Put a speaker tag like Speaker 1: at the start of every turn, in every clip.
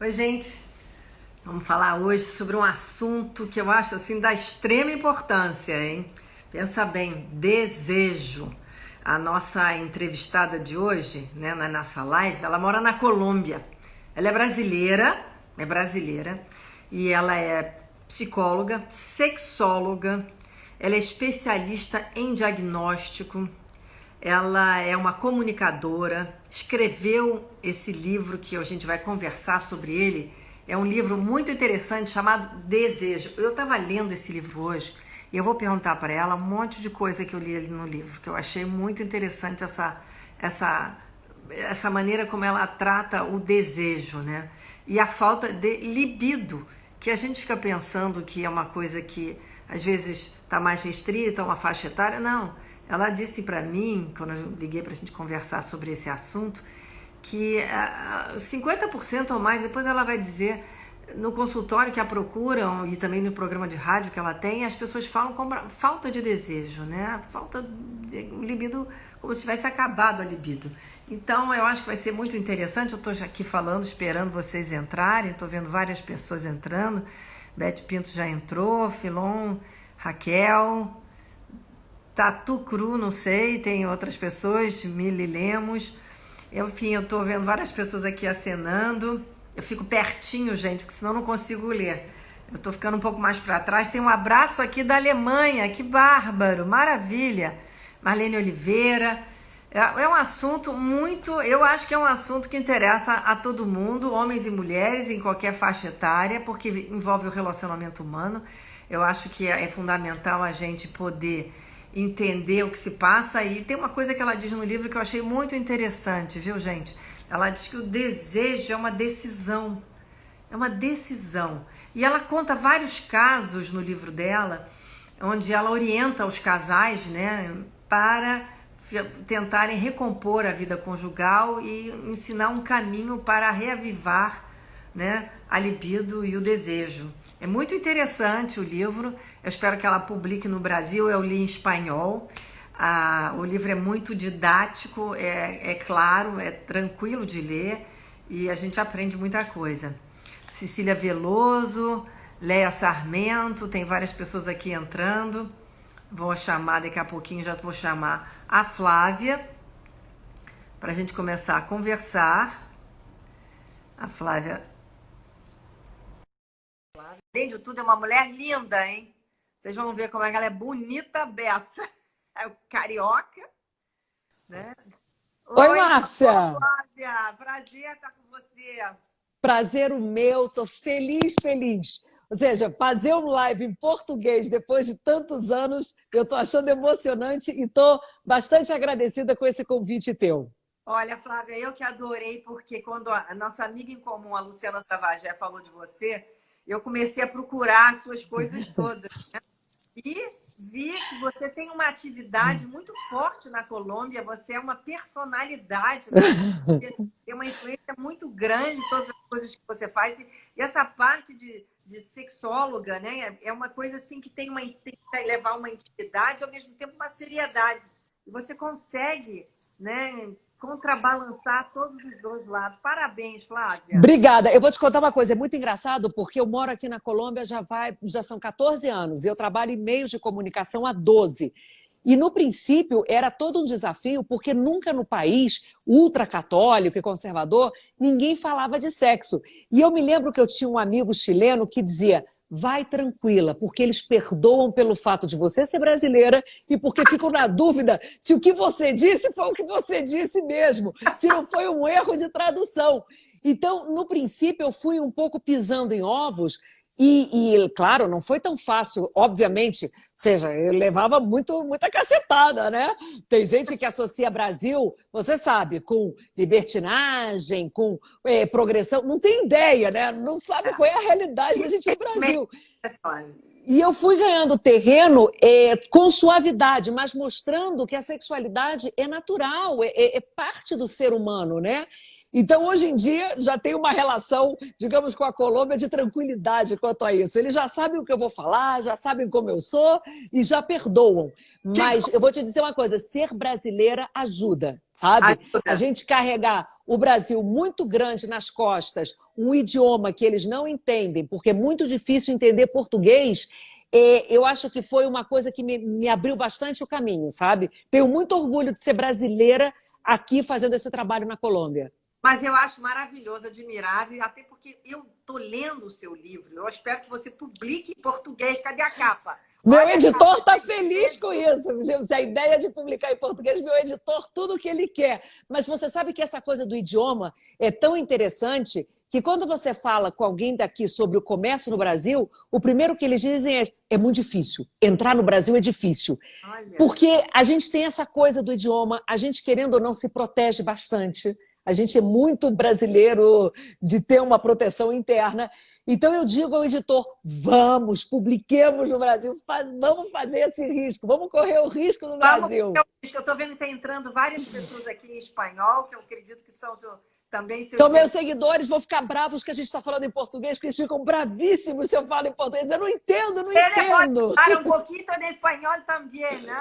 Speaker 1: Oi, gente. Vamos falar hoje sobre um assunto que eu acho assim da extrema importância, hein? Pensa bem, desejo. A nossa entrevistada de hoje, né, na nossa live, ela mora na Colômbia. Ela é brasileira, e ela é psicóloga, sexóloga, ela é especialista em diagnóstico. Ela é uma comunicadora, escreveu esse livro que a gente vai conversar sobre ele. É um livro muito interessante chamado Desejo. Eu estava lendo esse livro hoje e eu vou perguntar para ela um monte de coisa que eu li ali no livro, que eu achei muito interessante essa maneira como ela trata o desejo, né? E a falta de libido, que a gente fica pensando que é uma coisa que às vezes está mais restrita, uma faixa etária. Não. Ela disse para mim, quando eu liguei para a gente conversar sobre esse assunto, que 50% ou mais, depois ela vai dizer, no consultório que a procuram e também no programa de rádio que ela tem, as pessoas falam com falta de desejo, né? Falta de libido, como se tivesse acabado a libido. Então, eu acho que vai ser muito interessante. Eu estou aqui falando, esperando vocês entrarem, estou vendo várias pessoas entrando. Beth Pinto já entrou, Filon, Raquel... Tatu Cru, não sei, tem outras pessoas, Mili Lemos. Enfim, eu tô vendo várias pessoas aqui acenando. Eu fico pertinho, gente, porque senão eu não consigo ler. Eu tô ficando um pouco mais para trás. Tem um abraço aqui da Alemanha, que bárbaro, maravilha. Marlene Oliveira. É um assunto muito, eu acho que é um assunto que interessa a todo mundo, homens e mulheres, em qualquer faixa etária, porque envolve o relacionamento humano. Eu acho que é fundamental a gente poder entender o que se passa. E tem uma coisa que ela diz no livro que eu achei muito interessante, viu, gente? Ela diz que o desejo é uma decisão. É uma decisão. E ela conta vários casos no livro dela, onde ela orienta os casais, né, para tentarem recompor a vida conjugal e ensinar um caminho para reavivar, né, a libido e o desejo. É muito interessante o livro. Eu espero que ela publique no Brasil. Eu li em espanhol. O livro é muito didático, é claro, é tranquilo de ler e a gente aprende muita coisa. Cecília Veloso, Léa Sarmento, tem várias pessoas aqui entrando. Vou chamar daqui a pouquinho, já vou chamar a Flávia para a gente começar a conversar. A Flávia, além de tudo, é uma mulher linda, hein? Vocês vão ver como é que ela é bonita, beça. É o carioca, né?
Speaker 2: Oi, Márcia!
Speaker 1: Flávia! Prazer estar com você.
Speaker 2: Prazer o meu, tô feliz, feliz. Ou seja, fazer um live em português depois de tantos anos, eu tô achando emocionante e tô bastante agradecida com esse convite teu.
Speaker 1: Olha, Flávia, eu que adorei, porque quando a nossa amiga em comum, a Luciana Savagé, falou de você, eu comecei a procurar as suas coisas todas, né? E vi que você tem uma atividade muito forte na Colômbia, você é uma personalidade na Colômbia, tem uma influência muito grande em todas as coisas que você faz. E essa parte de sexóloga, né, é uma coisa assim que tem que levar uma intimidade e ao mesmo tempo uma seriedade. E você consegue, né, contrabalançar todos os dois lados. Parabéns, Flávia.
Speaker 2: Obrigada. Eu vou te contar uma coisa, é muito engraçado, porque eu moro aqui na Colômbia já são 14 anos, e eu trabalho em meios de comunicação há 12. E, no princípio, era todo um desafio, porque nunca no país ultracatólico e conservador, ninguém falava de sexo. E eu me lembro que eu tinha um amigo chileno que dizia: vai tranquila, porque eles perdoam pelo fato de você ser brasileira e porque ficam na dúvida se o que você disse foi o que você disse mesmo, se não foi um erro de tradução. Então, no princípio, eu fui um pouco pisando em ovos. Claro, não foi tão fácil, obviamente, ou seja, eu levava muita cacetada, né? Tem gente que associa Brasil, você sabe, com libertinagem, com progressão, não tem ideia, né? Não sabe qual é a realidade da gente no Brasil. E eu fui ganhando terreno com suavidade, mas mostrando que a sexualidade é natural, é parte do ser humano, né? Então, hoje em dia, já tem uma relação, digamos, com a Colômbia de tranquilidade quanto a isso. Eles já sabem o que eu vou falar, já sabem como eu sou e já perdoam. Mas eu vou te dizer uma coisa, ser brasileira ajuda, sabe? A gente carregar o Brasil muito grande nas costas, um idioma que eles não entendem, porque é muito difícil entender português, eu acho que foi uma coisa que me abriu bastante o caminho, sabe? Tenho muito orgulho de ser brasileira aqui fazendo esse trabalho na Colômbia.
Speaker 1: Mas eu acho maravilhoso, admirável, até porque eu estou lendo o seu livro. Eu espero que você publique em português. Cadê a capa?
Speaker 2: Meu
Speaker 1: Olha
Speaker 2: editor
Speaker 1: a capa.
Speaker 2: está feliz com isso. Gente, a ideia de publicar em português, meu editor, tudo o que ele quer. Mas você sabe que essa coisa do idioma é tão interessante que quando você fala com alguém daqui sobre o comércio no Brasil, o primeiro que eles dizem é muito difícil. Entrar no Brasil é difícil.
Speaker 1: Olha.
Speaker 2: Porque a gente tem essa coisa do idioma, a gente, querendo ou não, se protege bastante. A gente é muito brasileiro de ter uma proteção interna. Então eu digo ao editor, vamos, publiquemos no Brasil, vamos fazer esse risco, vamos correr o risco no Brasil.
Speaker 1: Eu estou vendo que está entrando várias pessoas aqui em espanhol, que eu acredito que são também seus...
Speaker 2: São meus seguidores, vão ficar bravos que a gente está falando em português, porque eles ficam bravíssimos se eu falo em português. Eu não entendo, não entendo.
Speaker 1: Para um pouquinho de espanhol também, né?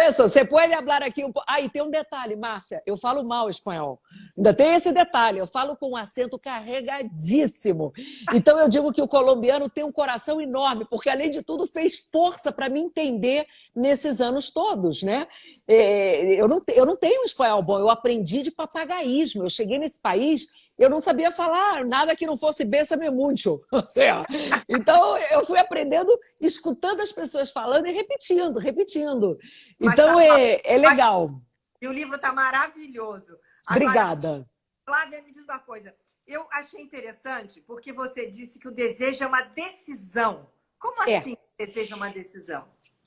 Speaker 2: Isso, você pode falar aqui um pouco. Ah, e tem um detalhe, Márcia, eu falo mal espanhol. Ainda tem esse detalhe, eu falo com um acento carregadíssimo. Então eu digo que o colombiano tem um coração enorme, porque além de tudo fez força para me entender nesses anos todos, né? Eu não tenho um espanhol bom, eu aprendi de papagaísmo. Eu cheguei nesse país, eu não sabia falar nada que não fosse bésame mucho. Ou seja, então eu fui aprendendo, escutando as pessoas falando e repetindo, repetindo. Então é legal.
Speaker 1: E o livro está maravilhoso.
Speaker 2: Obrigada.
Speaker 1: Flávia, me diz uma coisa. Eu achei interessante porque você disse que o desejo é uma decisão. Como assim o desejo é uma decisão?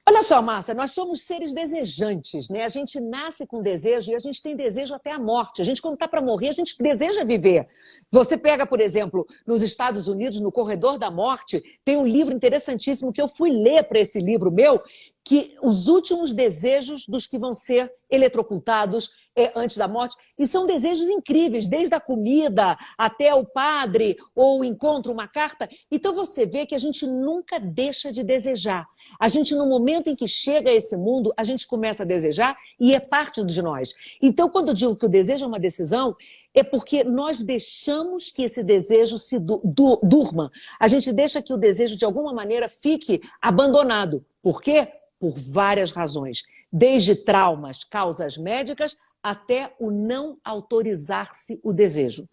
Speaker 2: Olha só, Márcia, nós somos seres desejantes, né? A gente nasce com desejo e a gente tem desejo até a morte. A gente, quando está para morrer, a gente deseja viver. Você pega, por exemplo, nos Estados Unidos, no Corredor da Morte, tem um livro interessantíssimo que eu fui ler para esse livro meu, que os últimos desejos dos que vão ser eletrocutados antes da morte. E são desejos incríveis, desde a comida até o padre, ou o encontro, uma carta. Então você vê que a gente nunca deixa de desejar. A gente, no momento em que chega a esse mundo, a gente começa a desejar e é parte de nós. Então, quando eu digo que o desejo é uma decisão, é porque nós deixamos que esse desejo se durma. A gente deixa que o desejo, de alguma maneira, fique abandonado. Por quê? Por várias razões. Desde traumas, causas médicas, até o não autorizar-se o desejo.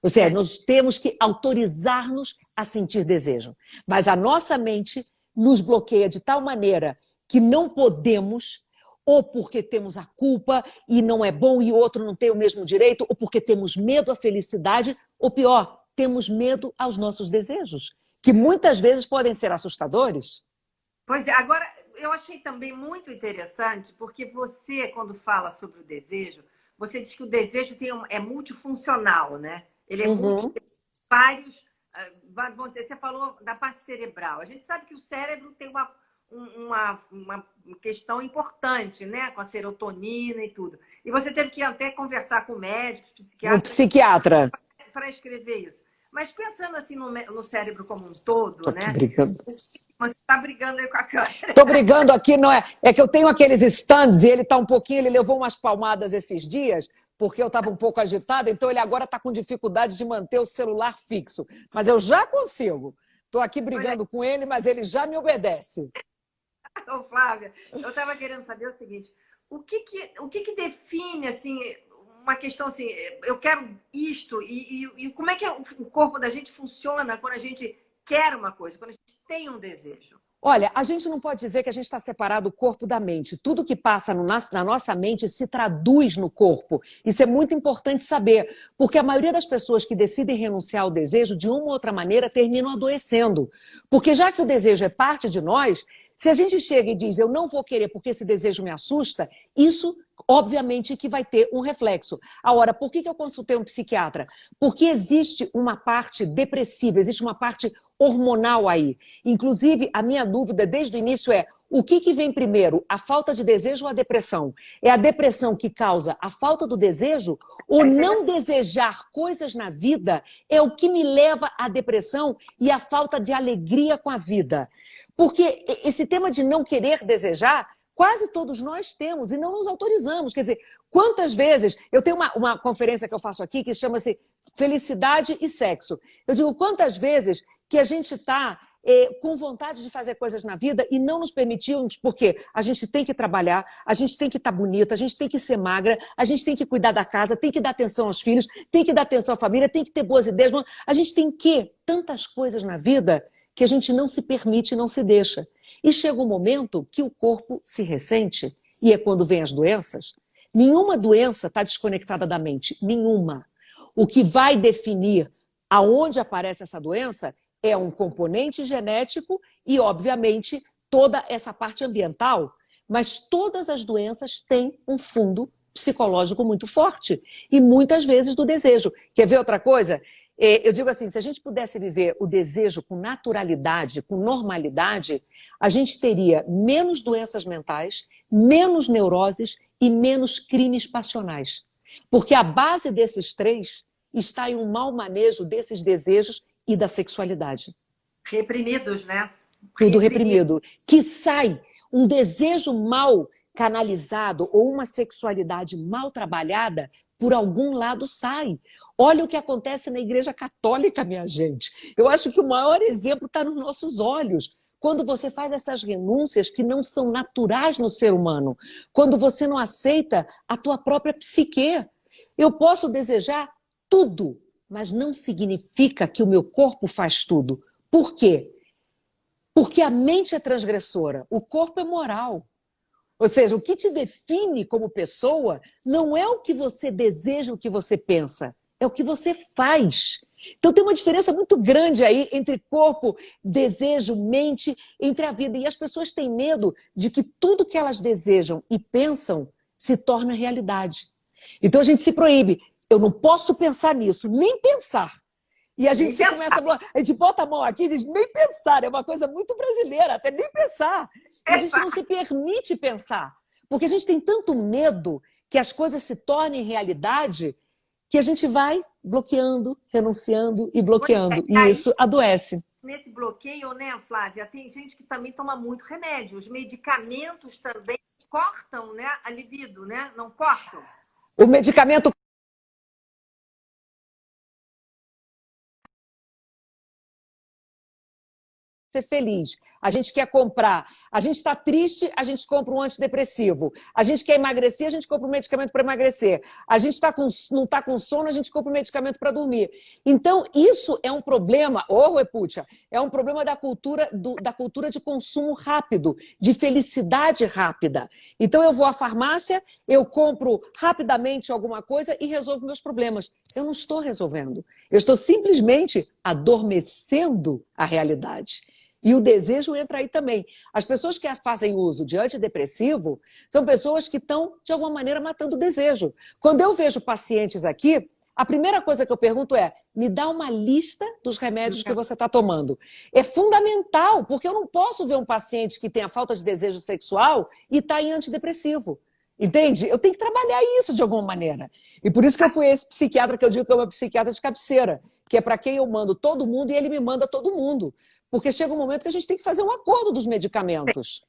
Speaker 2: Ou seja, nós temos que autorizar-nos a sentir desejo. Mas a nossa mente nos bloqueia de tal maneira que não podemos, ou porque temos a culpa e não é bom e o outro não tem o mesmo direito, ou porque temos medo à felicidade, ou pior, temos medo aos nossos desejos, que muitas vezes podem ser assustadores.
Speaker 1: Pois é, agora eu achei também muito interessante, porque você, quando fala sobre o desejo, você diz que o desejo é multifuncional, né? Ele é vários, vamos dizer, você falou da parte cerebral. A gente sabe que o cérebro tem uma questão importante, né? Com a serotonina e tudo. E você teve que até conversar com médicos, psiquiatras...
Speaker 2: Um psiquiatra.
Speaker 1: Para escrever isso. Mas pensando assim no cérebro como um todo, né?
Speaker 2: Brigando.
Speaker 1: Você está brigando aí com a câmera.
Speaker 2: Estou brigando aqui, não é? É que eu tenho aqueles stands e ele está um pouquinho, ele levou umas palmadas esses dias, porque eu estava um pouco agitada, então ele agora está com dificuldade de manter o celular fixo. Mas eu já consigo. Estou aqui brigando com ele, mas ele já me obedece.
Speaker 1: Ô, Flávia, eu estava querendo saber o seguinte: o que define assim uma questão assim, eu quero isto, e como é que o corpo da gente funciona quando a gente quer uma coisa, quando a gente tem um desejo?
Speaker 2: Olha, a gente não pode dizer que a gente está separado do corpo da mente. Tudo que passa na nossa mente se traduz no corpo. Isso é muito importante saber, porque a maioria das pessoas que decidem renunciar ao desejo, de uma ou outra maneira, terminam adoecendo. Porque já que o desejo é parte de nós, se a gente chega e diz, eu não vou querer porque esse desejo me assusta, isso, obviamente, que vai ter um reflexo. Agora, por que eu consultei um psiquiatra? Porque existe uma parte depressiva, existe uma parte hormonal aí. Inclusive, a minha dúvida desde o início é, o que vem primeiro, a falta de desejo ou a depressão? É a depressão que causa a falta do desejo? Ou não desejar coisas na vida é o que me leva à depressão e à falta de alegria com a vida? Porque esse tema de não querer desejar, quase todos nós temos e não nos autorizamos. Quer dizer, quantas vezes... Eu tenho uma conferência que eu faço aqui que chama-se Felicidade e Sexo. Eu digo, quantas vezes que a gente está com vontade de fazer coisas na vida e não nos permitimos, porque a gente tem que trabalhar, a gente tem que estar bonita, a gente tem que ser magra, a gente tem que cuidar da casa, tem que dar atenção aos filhos, tem que dar atenção à família, tem que ter boas ideias. A gente tem tantas coisas na vida que a gente não se permite e não se deixa. E chega um momento que o corpo se ressente, e é quando vem as doenças. Nenhuma doença está desconectada da mente, nenhuma. O que vai definir aonde aparece essa doença é um componente genético e, obviamente, toda essa parte ambiental. Mas todas as doenças têm um fundo psicológico muito forte e muitas vezes do desejo. Quer ver outra coisa? Eu digo assim, se a gente pudesse viver o desejo com naturalidade, com normalidade, a gente teria menos doenças mentais, menos neuroses e menos crimes passionais. Porque a base desses três está em um mau manejo desses desejos e da sexualidade.
Speaker 1: Reprimidos, né?
Speaker 2: Tudo reprimido. Que sai um desejo mal canalizado ou uma sexualidade mal trabalhada, por algum lado sai. Olha o que acontece na Igreja Católica, minha gente. Eu acho que o maior exemplo está nos nossos olhos. Quando você faz essas renúncias que não são naturais no ser humano. Quando você não aceita a tua própria psique. Eu posso desejar tudo, mas não significa que o meu corpo faz tudo. Por quê? Porque a mente é transgressora, o corpo é moral. Ou seja, o que te define como pessoa não é o que você deseja, o que você pensa, é o que você faz. Então tem uma diferença muito grande aí entre corpo, desejo, mente, entre a vida. E as pessoas têm medo de que tudo que elas desejam e pensam se torna realidade. Então a gente se proíbe. Eu não posso pensar nisso, nem pensar. E a gente começa a gente bota a mão aqui e diz, nem pensar, é uma coisa muito brasileira, até nem pensar. E a gente não se permite pensar, porque a gente tem tanto medo que as coisas se tornem realidade que a gente vai bloqueando, renunciando e bloqueando. E isso adoece.
Speaker 1: Nesse bloqueio, né, Flávia, tem gente que também toma muito remédio. Os medicamentos também cortam, né, a libido, né? Não cortam?
Speaker 2: O medicamento ser feliz. A gente quer comprar. A gente está triste, a gente compra um antidepressivo. A gente quer emagrecer, a gente compra um medicamento para emagrecer. A gente não está com sono, a gente compra um medicamento para dormir. Então, isso é um problema, Repuccia, é um problema da cultura de consumo rápido, de felicidade rápida. Então, eu vou à farmácia, eu compro rapidamente alguma coisa e resolvo meus problemas. Eu não estou resolvendo. Eu estou simplesmente adormecendo a realidade. E o desejo entra aí também. As pessoas que fazem uso de antidepressivo são pessoas que estão, de alguma maneira, matando o desejo. Quando eu vejo pacientes aqui, a primeira coisa que eu pergunto é, me dá uma lista dos remédios que você está tomando. É fundamental, porque eu não posso ver um paciente que tem a falta de desejo sexual e está em antidepressivo. Entende? Eu tenho que trabalhar isso de alguma maneira. E por isso que eu fui esse psiquiatra que eu digo que é uma psiquiatra de cabeceira, que é para quem eu mando todo mundo e ele me manda todo mundo. Porque chega um momento que a gente tem que fazer um acordo dos medicamentos.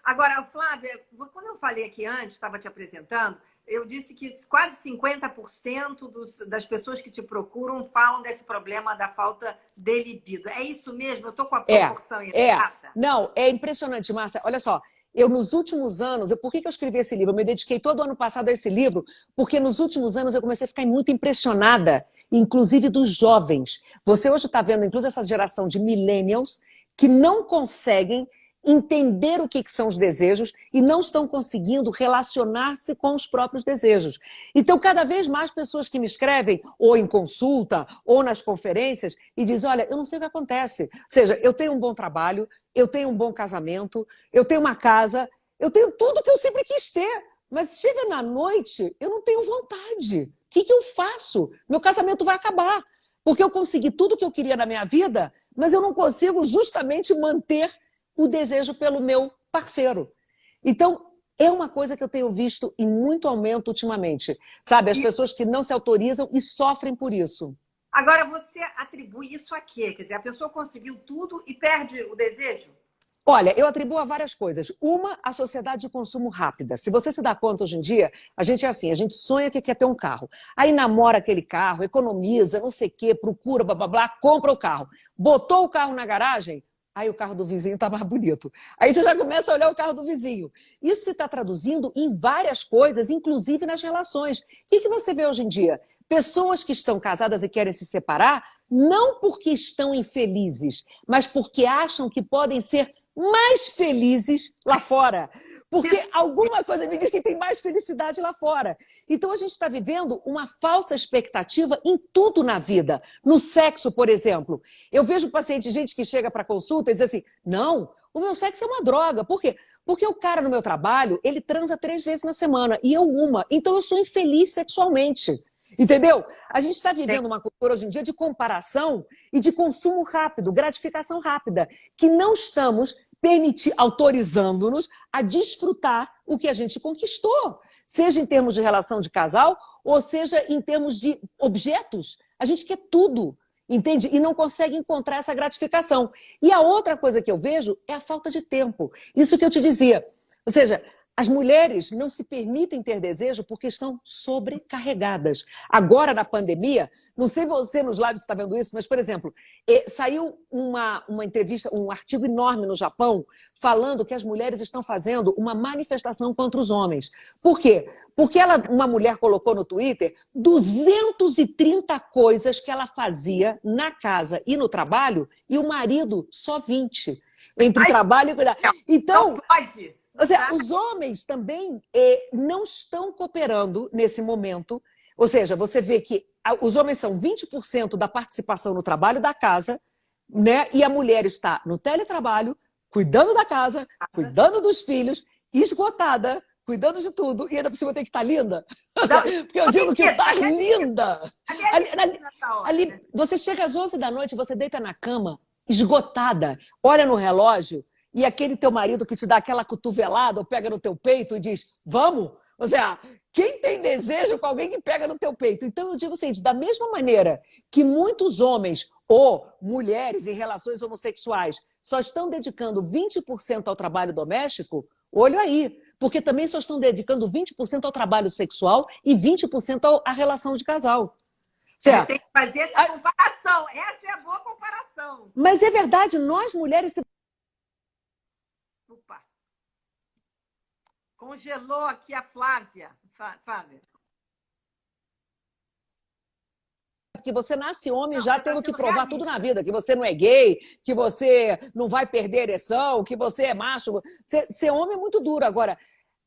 Speaker 1: Agora, Flávia, quando eu falei aqui antes, estava te apresentando, eu disse que quase 50% das pessoas que te procuram falam desse problema da falta de libido. É isso mesmo? Eu estou com a proporção exata?
Speaker 2: Não, é impressionante, Márcia. Olha só, eu nos últimos anos, por que eu escrevi esse livro? Eu me dediquei todo ano passado a esse livro, porque nos últimos anos eu comecei a ficar muito impressionada, inclusive dos jovens. Você hoje está vendo, inclusive, essa geração de millennials que não conseguem entender o que são os desejos e não estão conseguindo relacionar-se com os próprios desejos. Então, cada vez mais pessoas que me escrevem, ou em consulta, ou nas conferências, e dizem, olha, eu não sei o que acontece. Ou seja, eu tenho um bom trabalho, eu tenho um bom casamento, eu tenho uma casa, eu tenho tudo que eu sempre quis ter, mas chega na noite, eu não tenho vontade. O que eu faço? Meu casamento vai acabar, porque eu consegui tudo que eu queria na minha vida, mas eu não consigo justamente manter o desejo pelo meu parceiro. Então, é uma coisa que eu tenho visto em muito aumento ultimamente. Sabe, as pessoas que não se autorizam e sofrem por isso.
Speaker 1: Agora, você atribui isso a quê? Quer dizer, a pessoa conseguiu tudo e perde o desejo?
Speaker 2: Olha, eu atribuo a várias coisas. Uma, a sociedade de consumo rápida. Se você se dá conta hoje em dia, a gente é assim, a gente sonha que quer ter um carro. Aí namora aquele carro, economiza, não sei o quê, procura, blá, blá, blá, compra o carro. Botou o carro na garagem, aí o carro do vizinho está mais bonito. Aí você já começa a olhar o carro do vizinho. Isso se está traduzindo em várias coisas, inclusive nas relações. O que você vê hoje em dia? Pessoas que estão casadas e querem se separar, não porque estão infelizes, mas porque acham que podem ser mais felizes lá fora. Porque alguma coisa me diz que tem mais felicidade lá fora. Então a gente está vivendo uma falsa expectativa em tudo na vida. No sexo, por exemplo. Eu vejo paciente, gente que chega para consulta e diz assim, não, o meu sexo é uma droga. Por quê? Porque o cara no meu trabalho, ele transa 3 vezes na semana e eu uma. Então eu sou infeliz sexualmente. Entendeu? A gente está vivendo uma cultura hoje em dia de comparação e de consumo rápido, gratificação rápida, que não estamos autorizando-nos a desfrutar o que a gente conquistou, seja em termos de relação de casal ou seja em termos de objetos. A gente quer tudo, entende? E não consegue encontrar essa gratificação. E a outra coisa que eu vejo é a falta de tempo. Isso que eu te dizia. Ou seja, as mulheres não se permitem ter desejo porque estão sobrecarregadas. Agora, na pandemia, não sei você nos lives está vendo isso, mas, por exemplo, saiu uma entrevista, um artigo enorme no Japão, falando que as mulheres estão fazendo uma manifestação contra os homens. Por quê? Porque uma mulher colocou no Twitter 230 coisas que ela fazia na casa e no trabalho, e o marido só 20. Entre trabalho e cuidar. Então,
Speaker 1: não pode.
Speaker 2: Ou seja, os homens também não estão cooperando nesse momento. Ou seja, você vê que os homens são 20% da participação no trabalho da casa, né? E a mulher está no teletrabalho, cuidando da casa, cuidando dos filhos, esgotada, cuidando de tudo, e ainda por cima tem que estar linda. Porque eu digo que está linda. Ali, você chega às 11 da noite, você deita na cama, esgotada, olha no relógio, e aquele teu marido que te dá aquela cotovelada ou pega no teu peito e diz, vamos? Ou seja, quem tem desejo com alguém que pega no teu peito? Então eu digo o seguinte, da mesma maneira que muitos homens ou mulheres em relações homossexuais só estão dedicando 20% ao trabalho doméstico, olho aí, porque também só estão dedicando 20% ao trabalho sexual e 20% à relação de casal.
Speaker 1: Você tem que fazer essa comparação, essa é a boa comparação.
Speaker 2: Mas é verdade, nós mulheres...
Speaker 1: Opa. Congelou aqui a Flávia. Flávia.
Speaker 2: Que você nasce homem já tendo que provar tudo na vida, que você não é gay, que você não vai perder a ereção, que você é macho. Ser homem é muito duro. Agora,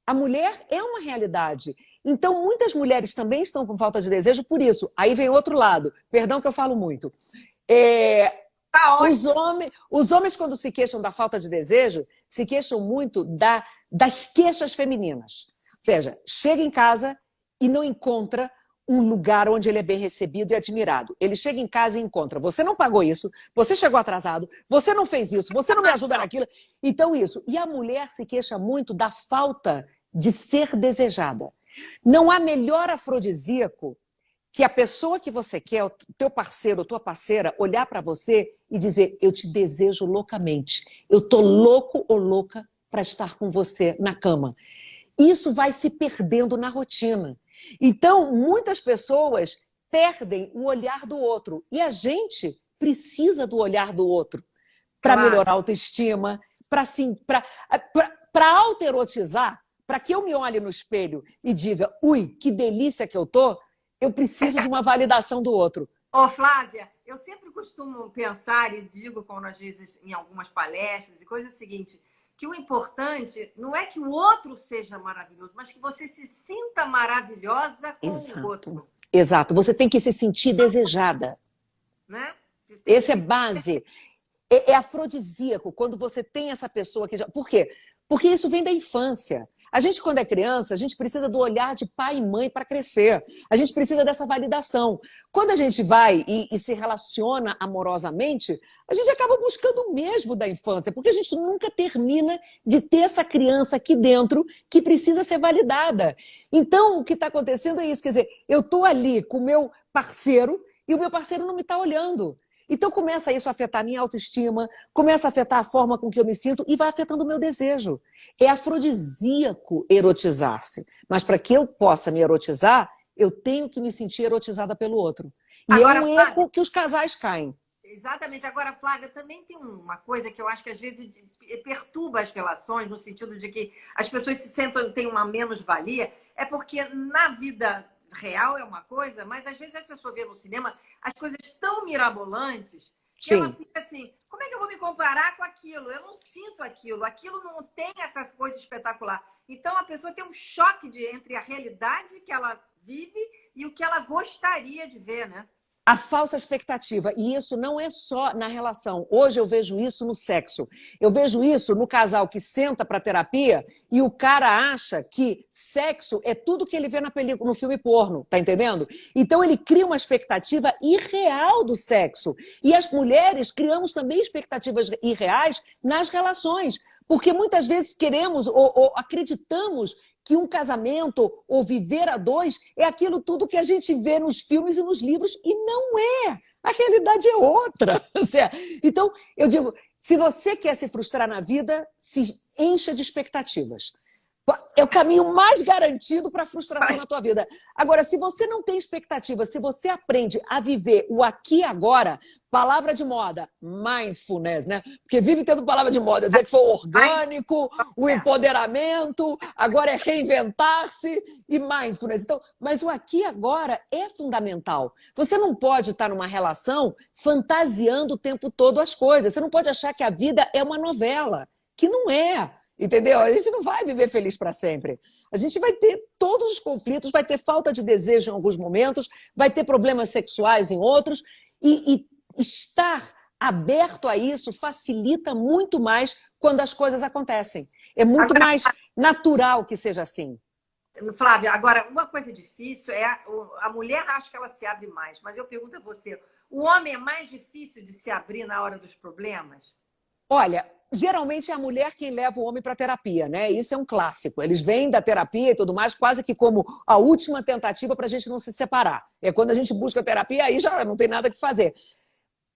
Speaker 2: a mulher é uma realidade. Então, muitas mulheres também estão com falta de desejo por isso. Aí vem outro lado. Perdão que eu falo muito. Os homens, quando se queixam da falta de desejo, se queixam muito das queixas femininas. Ou seja, chega em casa e não encontra um lugar onde ele é bem recebido e admirado. Ele chega em casa e encontra, você não pagou isso, você chegou atrasado, você não fez isso, você não me ajuda naquilo. Então isso. E a mulher se queixa muito da falta de ser desejada. Não há melhor afrodisíaco que a pessoa que você quer, o teu parceiro, tua parceira, olhar para você e dizer, eu te desejo loucamente. Eu tô louco ou louca para estar com você na cama. Isso vai se perdendo na rotina. Então, muitas pessoas perdem o olhar do outro. E a gente precisa do olhar do outro para melhorar a autoestima, para autoerotizar, para que eu me olhe no espelho e diga, ui, que delícia que eu tô, eu preciso de uma validação do outro.
Speaker 1: Ô, Flávia, eu sempre costumo pensar e digo, quando às vezes em algumas palestras e coisas, o seguinte, que o importante não é que o outro seja maravilhoso, mas que você se sinta maravilhosa com o outro.
Speaker 2: Exato, você tem que se sentir desejada.
Speaker 1: Né?
Speaker 2: Esse é base. É afrodisíaco quando você tem essa pessoa que... Por quê? Porque isso vem da infância. A gente, quando é criança, a gente precisa do olhar de pai e mãe para crescer. A gente precisa dessa validação. Quando a gente vai e se relaciona amorosamente, a gente acaba buscando o mesmo da infância, porque a gente nunca termina de ter essa criança aqui dentro que precisa ser validada. Então, o que está acontecendo é isso. Quer dizer, eu estou ali com o meu parceiro e o meu parceiro não me está olhando. Então começa isso a afetar a minha autoestima, começa a afetar a forma com que eu me sinto e vai afetando o meu desejo. É afrodisíaco erotizar-se. Mas para que eu possa me erotizar, eu tenho que me sentir erotizada pelo outro. E é um erro que os casais caem.
Speaker 1: Exatamente. Agora, Flávia, também tem uma coisa que eu acho que às vezes perturba as relações, no sentido de que as pessoas se sentem, têm uma menos-valia, é porque na vida real é uma coisa, mas às vezes a pessoa vê no cinema as coisas tão mirabolantes que
Speaker 2: Sim.
Speaker 1: ela fica assim, como é que eu vou me comparar com aquilo? Eu não sinto aquilo, aquilo não tem essa coisa espetacular. Então a pessoa tem um choque entre a realidade que ela vive e o que ela gostaria de ver, né?
Speaker 2: A falsa expectativa. E isso não é só na relação. Hoje eu vejo isso no sexo. Eu vejo isso no casal que senta para terapia e o cara acha que sexo é tudo que ele vê na película, no filme porno, tá entendendo? Então ele cria uma expectativa irreal do sexo. E as mulheres criamos também expectativas irreais nas relações. Porque muitas vezes queremos ou acreditamos que um casamento ou viver a dois é aquilo tudo que a gente vê nos filmes e nos livros, e não é. A realidade é outra. Então, eu digo, se você quer se frustrar na vida, se encha de expectativas. É o caminho mais garantido para a frustração na tua vida. Agora, se você não tem expectativa, se você aprende a viver o aqui e agora, palavra de moda, mindfulness, né? Porque vive tendo palavra de moda, dizer que foi orgânico, o empoderamento, agora é reinventar-se e mindfulness. Então, mas o aqui e agora é fundamental. Você não pode estar numa relação fantasiando o tempo todo as coisas. Você não pode achar que a vida é uma novela, que não é. Entendeu? A gente não vai viver feliz para sempre. A gente vai ter todos os conflitos, vai ter falta de desejo em alguns momentos, vai ter problemas sexuais em outros, e estar aberto a isso facilita muito mais quando as coisas acontecem. É muito mais natural que seja assim.
Speaker 1: Flávia, agora, uma coisa difícil é a mulher acha que ela se abre mais, mas eu pergunto a você, o homem é mais difícil de se abrir na hora dos problemas?
Speaker 2: Olha, geralmente é a mulher quem leva o homem para a terapia, né? Isso é um clássico. Eles vêm da terapia e tudo mais, quase que como a última tentativa para a gente não se separar. É quando a gente busca terapia, aí já não tem nada que fazer.